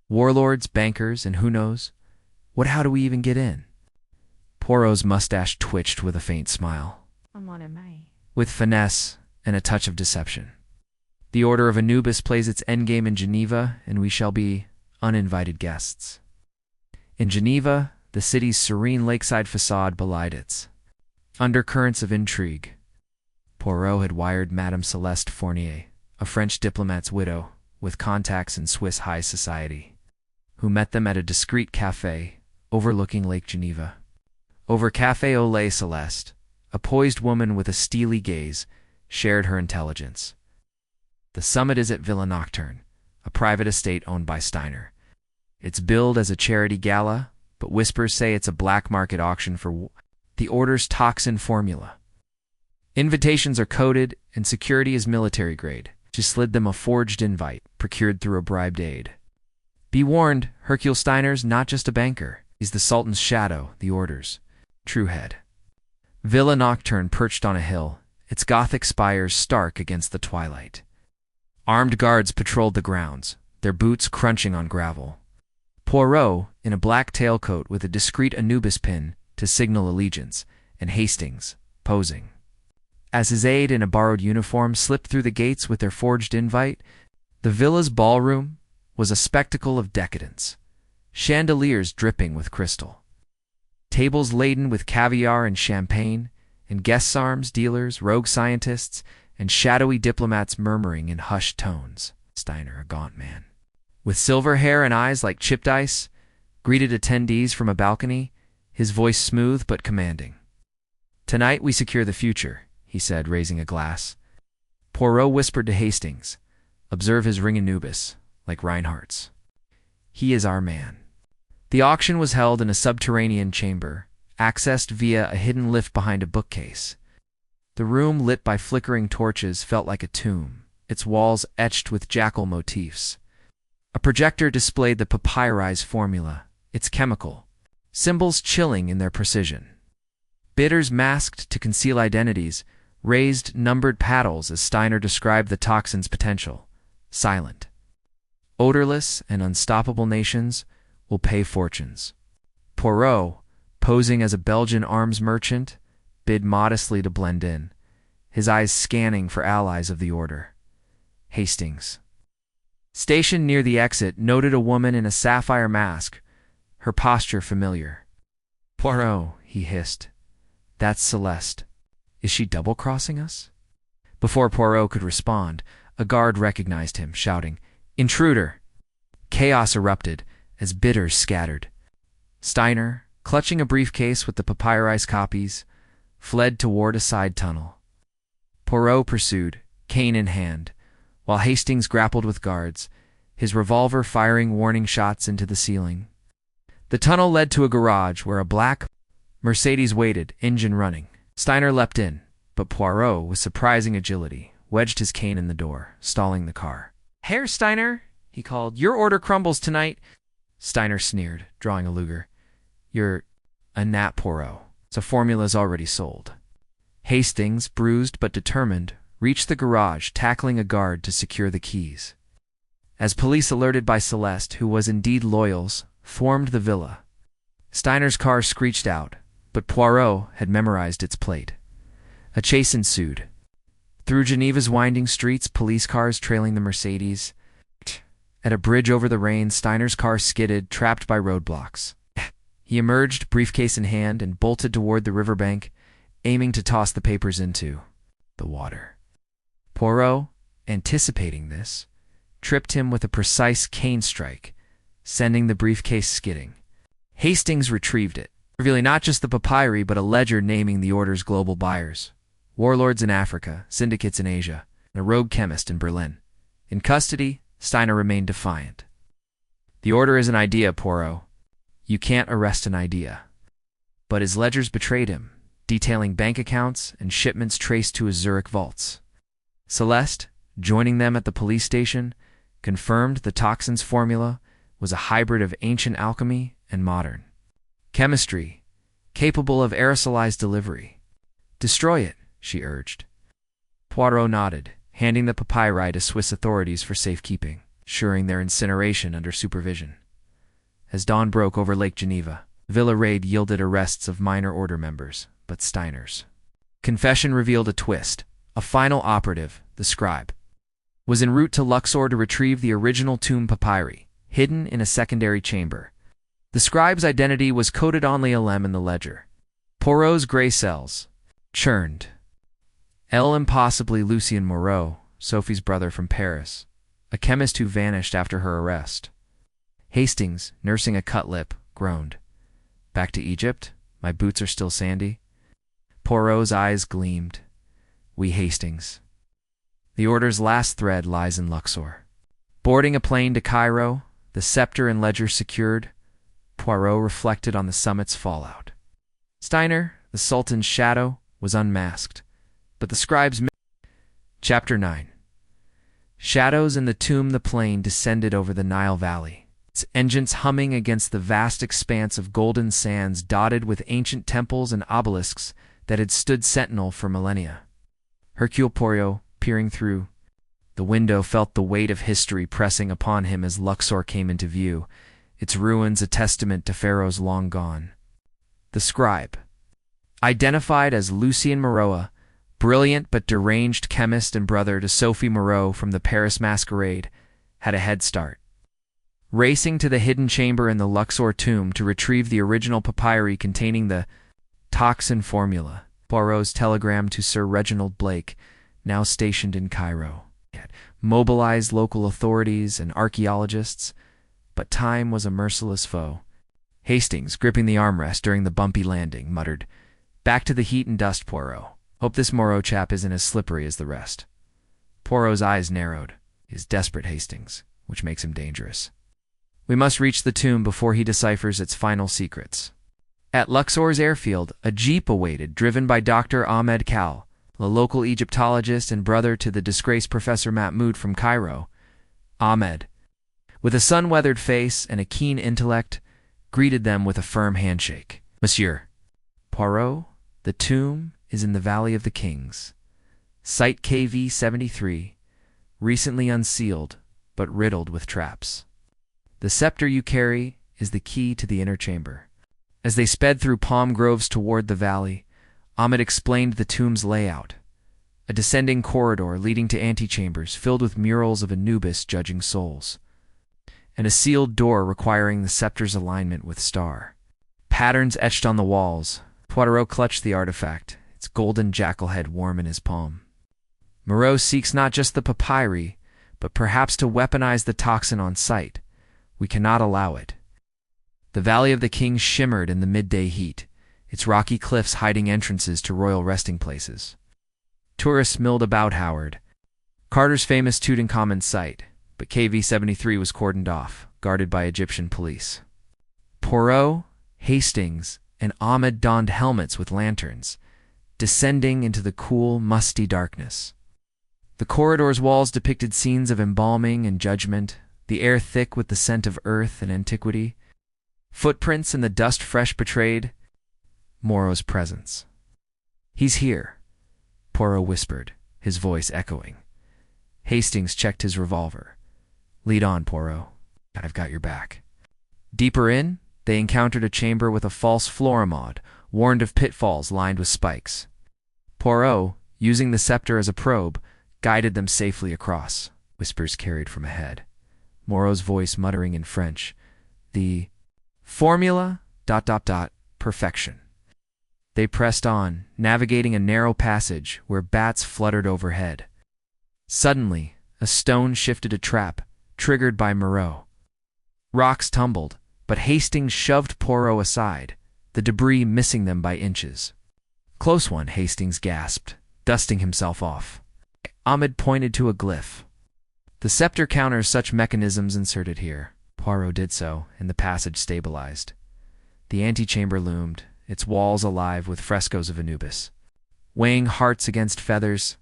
Warlords, bankers, and who knows? How do we even get in? Poirot's mustache twitched with a faint smile. With finesse and a touch of deception. The Order of Anubis plays its endgame in Geneva, and we shall be uninvited guests. In Geneva, the city's serene lakeside facade belied its undercurrents of intrigue. Poirot had wired Madame Celeste Fournier, a French diplomat's widow, with contacts in Swiss high society, who met them at a discreet café overlooking Lake Geneva. Over Café au Lait Celeste, a poised woman with a steely gaze, shared her intelligence. The summit is at Villa Nocturne, a private estate owned by Steiner. It's billed as a charity gala, but whispers say it's a black market auction for the Order's toxin formula. Invitations are coded, and security is military grade. She slid them a forged invite, procured through a bribed aide. Be warned, Hercule Steiner's not just a banker. He's the Sultan's shadow, the Order's true head. Villa Nocturne perched on a hill, its Gothic spires stark against the twilight. Armed guards patrolled the grounds, their boots crunching on gravel. Poirot, in a black tailcoat with a discreet Anubis pin to signal allegiance, and Hastings, posing. As his aide in a borrowed uniform slipped through the gates with their forged invite, the villa's ballroom was a spectacle of decadence. Chandeliers dripping with crystal. Tables laden with caviar and champagne, and guests' arms dealers, rogue scientists, and shadowy diplomats murmuring in hushed tones. Steiner, a gaunt man, with silver hair and eyes like chipped ice, greeted attendees from a balcony, his voice smooth but commanding. Tonight we secure the future, he said, raising a glass. Poirot whispered to Hastings, observe his ring Anubis, like Reinhardt's. He is our man. The auction was held in a subterranean chamber, accessed via a hidden lift behind a bookcase. The room, lit by flickering torches, felt like a tomb, its walls etched with jackal motifs. A projector displayed the papyri's formula, its chemical, symbols chilling in their precision. Bidders masked to conceal identities raised numbered paddles as Steiner described the toxin's potential. Silent, odorless, and unstoppable nations will pay fortunes. Poirot, posing as a Belgian arms merchant, bid modestly to blend in, his eyes scanning for allies of the Order. Hastings, stationed near the exit, noted a woman in a sapphire mask, her posture familiar. Poirot, he hissed. That's Celeste. Is she double-crossing us? Before Poirot could respond, a guard recognized him, shouting, Intruder! Chaos erupted as bidders scattered. Steiner, clutching a briefcase with the papyri's copies, fled toward a side tunnel. Poirot pursued, cane in hand, while Hastings grappled with guards, his revolver firing warning shots into the ceiling. The tunnel led to a garage where a black Mercedes waited, engine running. Steiner leapt in, but Poirot, with surprising agility, wedged his cane in the door, stalling the car. Herr Steiner, he called, your order crumbles tonight. Steiner sneered, drawing a Luger. You're a gnat, Poirot. The formula's already sold. Hastings, bruised but determined, reached the garage, tackling a guard to secure the keys. As police alerted by Celeste, who was indeed loyals, swarmed the villa. Steiner's car screeched out, but Poirot had memorized its plate. A chase ensued. Through Geneva's winding streets, police cars trailing the Mercedes. At a bridge over the rain, Steiner's car skidded, trapped by roadblocks. He emerged, briefcase in hand, and bolted toward the riverbank, aiming to toss the papers into the water. Poirot, anticipating this, tripped him with a precise cane strike, sending the briefcase skidding. Hastings retrieved it, revealing not just the papyri but a ledger naming the Order's global buyers: warlords in Africa, syndicates in Asia, and a rogue chemist in Berlin. In custody, Steiner remained defiant. "The Order is an idea, Poirot. You can't arrest an idea." But his ledgers betrayed him, detailing bank accounts and shipments traced to his Zurich vaults. Celeste, joining them at the police station, confirmed the toxin's formula was a hybrid of ancient alchemy and modern chemistry, capable of aerosolized delivery. "Destroy it," she urged. Poirot nodded, handing the papyri to Swiss authorities for safekeeping, ensuring their incineration under supervision. As dawn broke over Lake Geneva, the Villa raid yielded arrests of minor Order members, but Steiner's confession revealed a twist. A final operative, the scribe, was en route to Luxor to retrieve the original tomb papyri, hidden in a secondary chamber. The scribe's identity was coded on Lem in the ledger. Poirot's gray cells churned. Impossibly Lucien Moreau, Sophie's brother from Paris, a chemist who vanished after her arrest. Hastings, nursing a cut lip, groaned. "Back to Egypt? My boots are still sandy?" Poirot's eyes gleamed. "We Hastings. The Order's last thread lies in Luxor." Boarding a plane to Cairo, the scepter and ledger secured, Poirot reflected on the summit's fallout. Steiner, the Sultan's shadow, was unmasked, but the scribe's Chapter 9. Shadows in the tomb. The plane descended over the Nile Valley, its engines humming against the vast expanse of golden sands dotted with ancient temples and obelisks that had stood sentinel for millennia. Hercule Poirot, peering through the window, felt the weight of history pressing upon him as Luxor came into view, its ruins a testament to pharaohs long gone. The scribe, identified as Lucien Moreau, brilliant but deranged chemist and brother to Sophie Moreau from the Paris masquerade, had a head start. Racing to the hidden chamber in the Luxor tomb to retrieve the original papyri containing the toxin formula, Poirot's telegram to Sir Reginald Blake, now stationed in Cairo, had mobilized local authorities and archaeologists, but time was a merciless foe. Hastings, gripping the armrest during the bumpy landing, muttered, "Back to the heat and dust, Poirot. Hope this Moreau chap isn't as slippery as the rest." Poirot's eyes narrowed. He is desperate, Hastings, which makes him dangerous. "We must reach the tomb before he deciphers its final secrets." At Luxor's airfield, a jeep awaited, driven by Dr. Ahmed Kal, the local Egyptologist and brother to the disgraced Professor Mahmoud from Cairo. Ahmed, with a sun-weathered face and a keen intellect, greeted them with a firm handshake. "Monsieur." "Poirot, the tomb is in the Valley of the Kings. Site KV 73, recently unsealed, but riddled with traps. The scepter you carry is the key to the inner chamber." As they sped through palm groves toward the valley, Ahmed explained the tomb's layout: a descending corridor leading to antechambers filled with murals of Anubis judging souls, and a sealed door requiring the scepter's alignment with star patterns etched on the walls. Poirot clutched the artifact, its golden jackal head warm in his palm. "Moreau seeks not just the papyri, but perhaps to weaponize the toxin on sight. We cannot allow it." The Valley of the Kings shimmered in the midday heat, its rocky cliffs hiding entrances to royal resting places. Tourists milled about Howard, Carter's famous Tutankhamun site, but KV 73 was cordoned off, guarded by Egyptian police. Poirot, Hastings, and Ahmed donned helmets with lanterns, descending into the cool, musty darkness. The corridor's walls depicted scenes of embalming and judgment, the air thick with the scent of earth and antiquity. Footprints in the dust fresh betrayed Moreau's presence. "He's here," Poirot whispered, his voice echoing. Hastings checked his revolver. "Lead on, Poirot. I've got your back." Deeper in, they encountered a chamber with a false florimod, warned of pitfalls lined with spikes. Poirot, using the scepter as a probe, guided them safely across. Whispers carried from ahead. Moreau's voice muttering in French, the formula ... perfection. They pressed on, navigating a narrow passage where bats fluttered overhead. Suddenly, a stone shifted a trap, triggered by Moreau. Rocks tumbled, but Hastings shoved Poirot aside, the debris missing them by inches. Close one, Hastings gasped, dusting himself off. Ahmed pointed to a glyph. The scepter counters such mechanisms inserted here. Poirot did so, and the passage stabilized. The antechamber loomed, its walls alive with frescoes of Anubis, weighing hearts against feathers.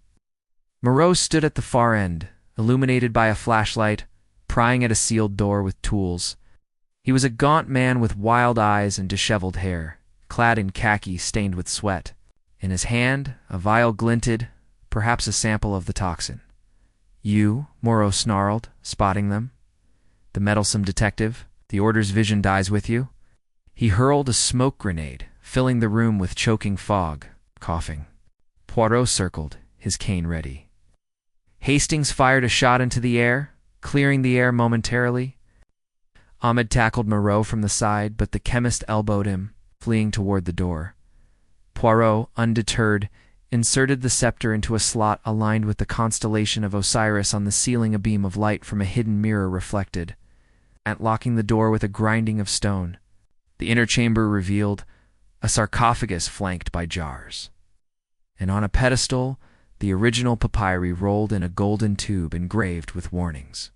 Moreau stood at the far end, illuminated by a flashlight, prying at a sealed door with tools. He was a gaunt man with wild eyes and disheveled hair, clad in khaki stained with sweat. In his hand, a vial glinted, perhaps a sample of the toxin. "You?" Moreau snarled, spotting them. "The meddlesome detective? The Order's vision dies with you?" He hurled a smoke grenade, filling the room with choking fog, coughing. Poirot circled, his cane ready. Hastings fired a shot into the air, clearing the air momentarily. Ahmed tackled Moreau from the side, but the chemist elbowed him, fleeing toward the door. Poirot, undeterred, inserted the scepter into a slot aligned with the constellation of Osiris on the ceiling. A beam of light from a hidden mirror reflected, locking the door with a grinding of stone. The inner chamber revealed a sarcophagus flanked by jars. And on a pedestal, the original papyri rolled in a golden tube engraved with warnings.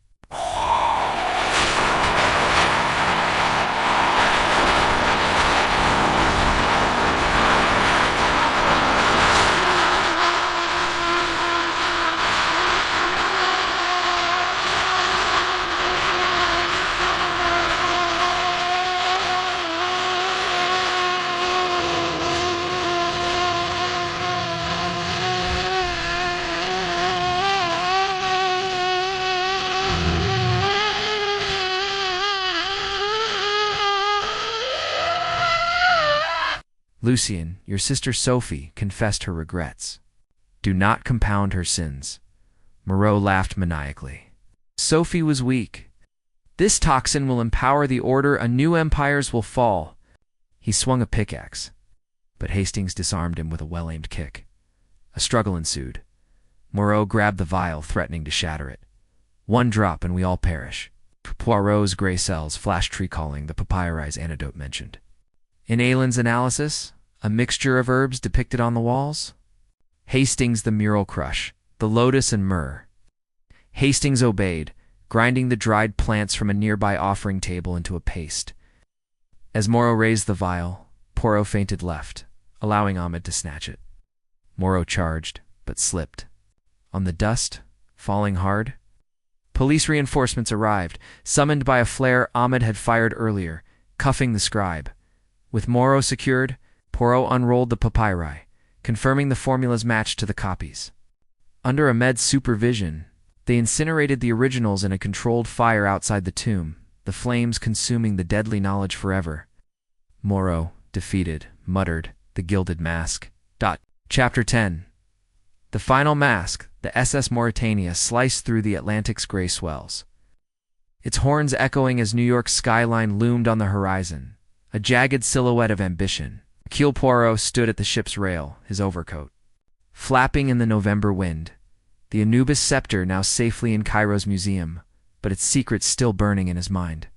Lucien, your sister Sophie, confessed her regrets. Do not compound her sins. Moreau laughed maniacally. Sophie was weak. This toxin will empower the Order. A new empires will fall. He swung a pickaxe, but Hastings disarmed him with a well-aimed kick. A struggle ensued. Moreau grabbed the vial, threatening to shatter it. One drop and we all perish. Poirot's gray cells flashed, recalling the papyri's antidote mentioned. In Aylin's analysis, a mixture of herbs depicted on the walls. Hastings the mural crush, the lotus and myrrh. Hastings obeyed, grinding the dried plants from a nearby offering table into a paste. As Moreau raised the vial, Poirot feinted left, allowing Ahmed to snatch it. Moreau charged, but slipped. On the dust, falling hard. Police reinforcements arrived, summoned by a flare Ahmed had fired earlier, cuffing the scribe. With Moreau secured, Poirot unrolled the papyri, confirming the formula's match to the copies. Under Ahmed's supervision, they incinerated the originals in a controlled fire outside the tomb, the flames consuming the deadly knowledge forever. Moreau, defeated, muttered, "The Gilded Mask." Chapter 10. The final mask, the SS Mauritania, sliced through the Atlantic's gray swells. Its horns echoing as New York's skyline loomed on the horizon, a jagged silhouette of ambition. Hercule Poirot stood at the ship's rail, his overcoat flapping in the November wind. The Anubis scepter now safely in Cairo's museum, but its secret still burning in his mind.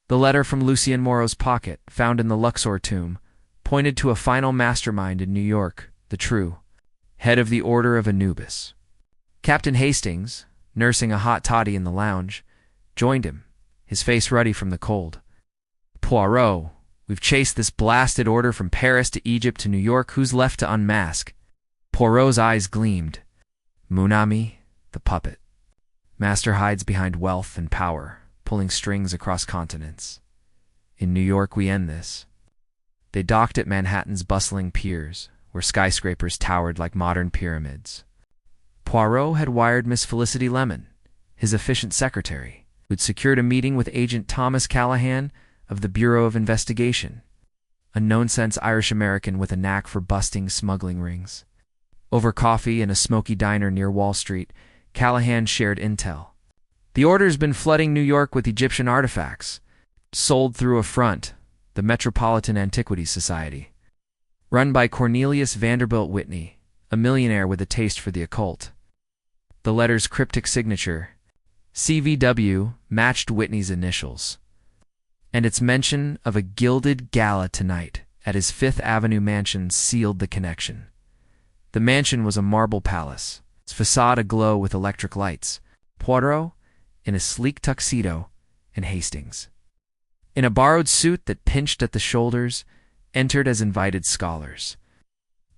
The letter from Lucien Moreau's pocket, found in the Luxor tomb, pointed to a final mastermind in New York, the true head of the Order of Anubis. Captain Hastings, nursing a hot toddy in the lounge, joined him, his face ruddy from the cold. "Poirot, we've chased this blasted order from Paris to Egypt to New York. Who's left to unmask?" Poirot's eyes gleamed. "Mon ami, the puppet. Master hides behind wealth and power, pulling strings across continents. In New York we end this." They docked at Manhattan's bustling piers, where skyscrapers towered like modern pyramids. Poirot had wired Miss Felicity Lemon, his efficient secretary, who'd secured a meeting with Agent Thomas Callahan of the Bureau of Investigation, a known-sense Irish-American with a knack for busting smuggling rings. Over coffee in a smoky diner near Wall Street, Callahan shared intel. The Order's been flooding New York with Egyptian artifacts, sold through a front, the Metropolitan Antiquities Society, run by Cornelius Vanderbilt Whitney, a millionaire with a taste for the occult. The letter's cryptic signature, CVW, matched Whitney's initials, and its mention of a gilded gala tonight at his Fifth Avenue mansion sealed the connection. The mansion was a marble palace, its facade aglow with electric lights. Poirot, in a sleek tuxedo, and Hastings, in a borrowed suit that pinched at the shoulders, entered as invited scholars,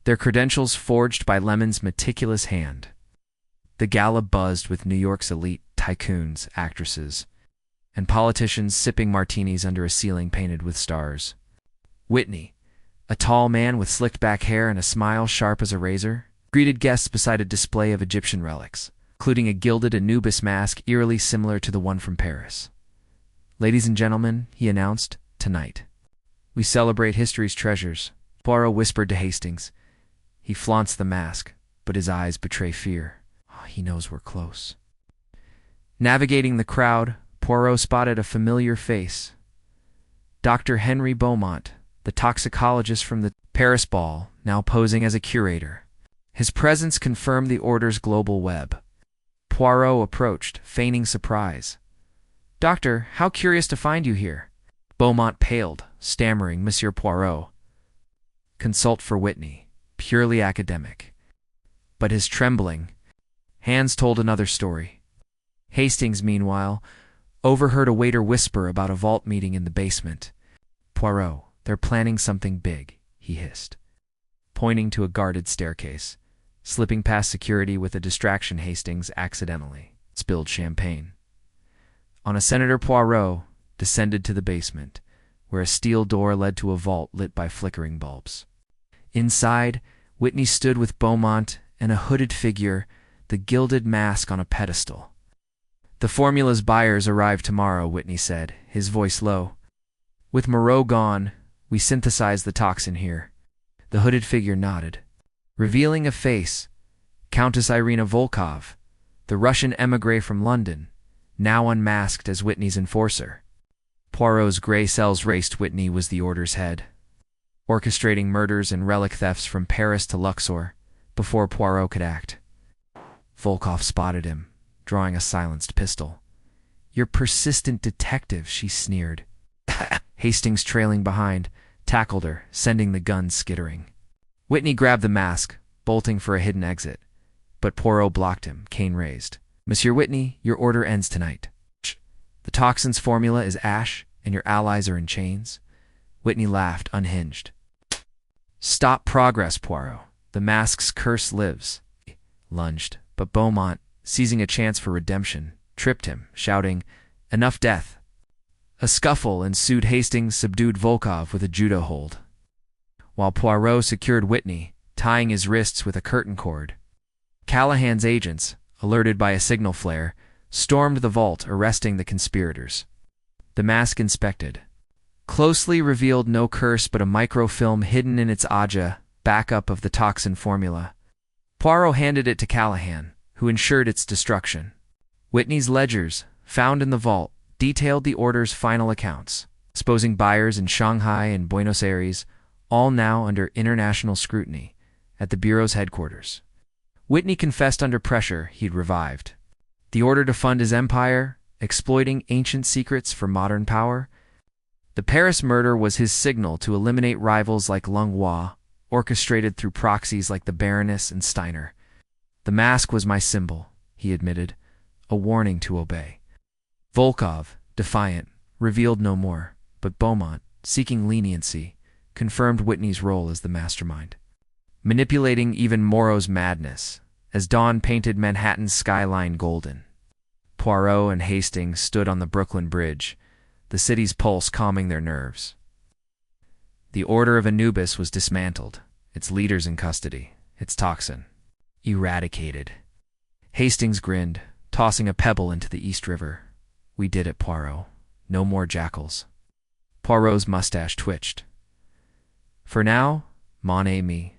their credentials forged by Lemon's meticulous hand. The gala buzzed with New York's elite tycoons, actresses, and politicians sipping martinis under a ceiling painted with stars. Whitney, a tall man with slicked back hair and a smile sharp as a razor, greeted guests beside a display of Egyptian relics, including a gilded Anubis mask eerily similar to the one from Paris. "Ladies and gentlemen," he announced, "tonight we celebrate history's treasures." Poirot whispered to Hastings. He flaunts the mask, but his eyes betray fear. Oh, he knows we're close. Navigating the crowd, Poirot spotted a familiar face. Dr. Henry Beaumont, the toxicologist from the Paris ball, now posing as a curator. His presence confirmed the Order's global web. Poirot approached, feigning surprise. "Doctor, how curious to find you here." Beaumont paled, stammering, "Monsieur Poirot." "Consult for Whitney, purely academic." But his trembling hands told another story. Hastings, meanwhile, overheard a waiter whisper about a vault meeting in the basement. "Poirot, they're planning something big," he hissed, pointing to a guarded staircase. Slipping past security with a distraction, Hastings accidentally spilled champagne on a Senator. Poirot descended to the basement, where a steel door led to a vault lit by flickering bulbs. Inside, Whitney stood with Beaumont and a hooded figure, the gilded mask on a pedestal. "The formula's buyers arrive tomorrow," Whitney said, his voice low. "With Moreau gone, we synthesize the toxin here." The hooded figure nodded, revealing a face, Countess Irina Volkov, the Russian émigré from London, now unmasked as Whitney's enforcer. Poirot's gray cells raced. Whitney was the Order's head, orchestrating murders and relic thefts from Paris to Luxor before Poirot could act. Volkov spotted him, drawing a silenced pistol. "You're persistent detective," she sneered. Hastings, trailing behind, tackled her, sending the gun skittering. Whitney grabbed the mask, bolting for a hidden exit, but Poirot blocked him, cane raised. "Monsieur Whitney, your order ends tonight. The toxin's formula is ash, and your allies are in chains." Whitney laughed, unhinged. "Stop progress, Poirot. The mask's curse lives." He lunged, but Beaumont, seizing a chance for redemption, tripped him, shouting, "Enough death." A scuffle ensued. Hastings subdued Volkov with a judo hold, while Poirot secured Whitney, tying his wrists with a curtain cord. Callahan's agents, alerted by a signal flare, stormed the vault, arresting the conspirators. The mask inspected closely revealed no curse but a microfilm hidden in its aja, backup of the toxin formula. Poirot handed it to Callahan, who ensured its destruction. Whitney's ledgers, found in the vault, detailed the Order's final accounts, exposing buyers in Shanghai and Buenos Aires, all now under international scrutiny, at the Bureau's headquarters. Whitney confessed under pressure he'd revived the Order to fund his empire, exploiting ancient secrets for modern power. The Paris murder was his signal to eliminate rivals like Langlois, orchestrated through proxies like the Baroness and Steiner. "The mask was my symbol," he admitted, a warning to obey. Volkov, defiant, revealed no more, but Beaumont, seeking leniency, confirmed Whitney's role as the mastermind, manipulating even Moreau's madness, as dawn painted Manhattan's skyline golden. Poirot and Hastings stood on the Brooklyn Bridge, the city's pulse calming their nerves. The Order of Anubis was dismantled, its leaders in custody, its toxin eradicated. Hastings grinned, tossing a pebble into the East River. "We did it, Poirot. No more jackals." Poirot's mustache twitched. "For now, mon ami,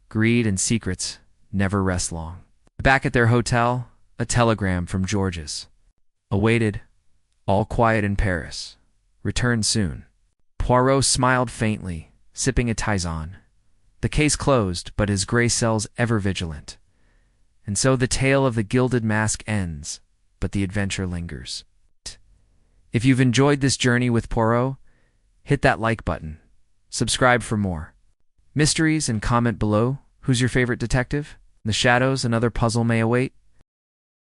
greed and secrets never rest long. Back at their hotel, a telegram from Georges. Awaited, all quiet in Paris. Return soon. Poirot smiled faintly, sipping a tisane. The case closed, but his grey cells ever vigilant. And so the tale of the Gilded Mask ends, but the adventure lingers. If you've enjoyed this journey with Poirot, hit that like button. Subscribe for more mysteries and comment below. Who's your favorite detective? In the shadows, another puzzle may await.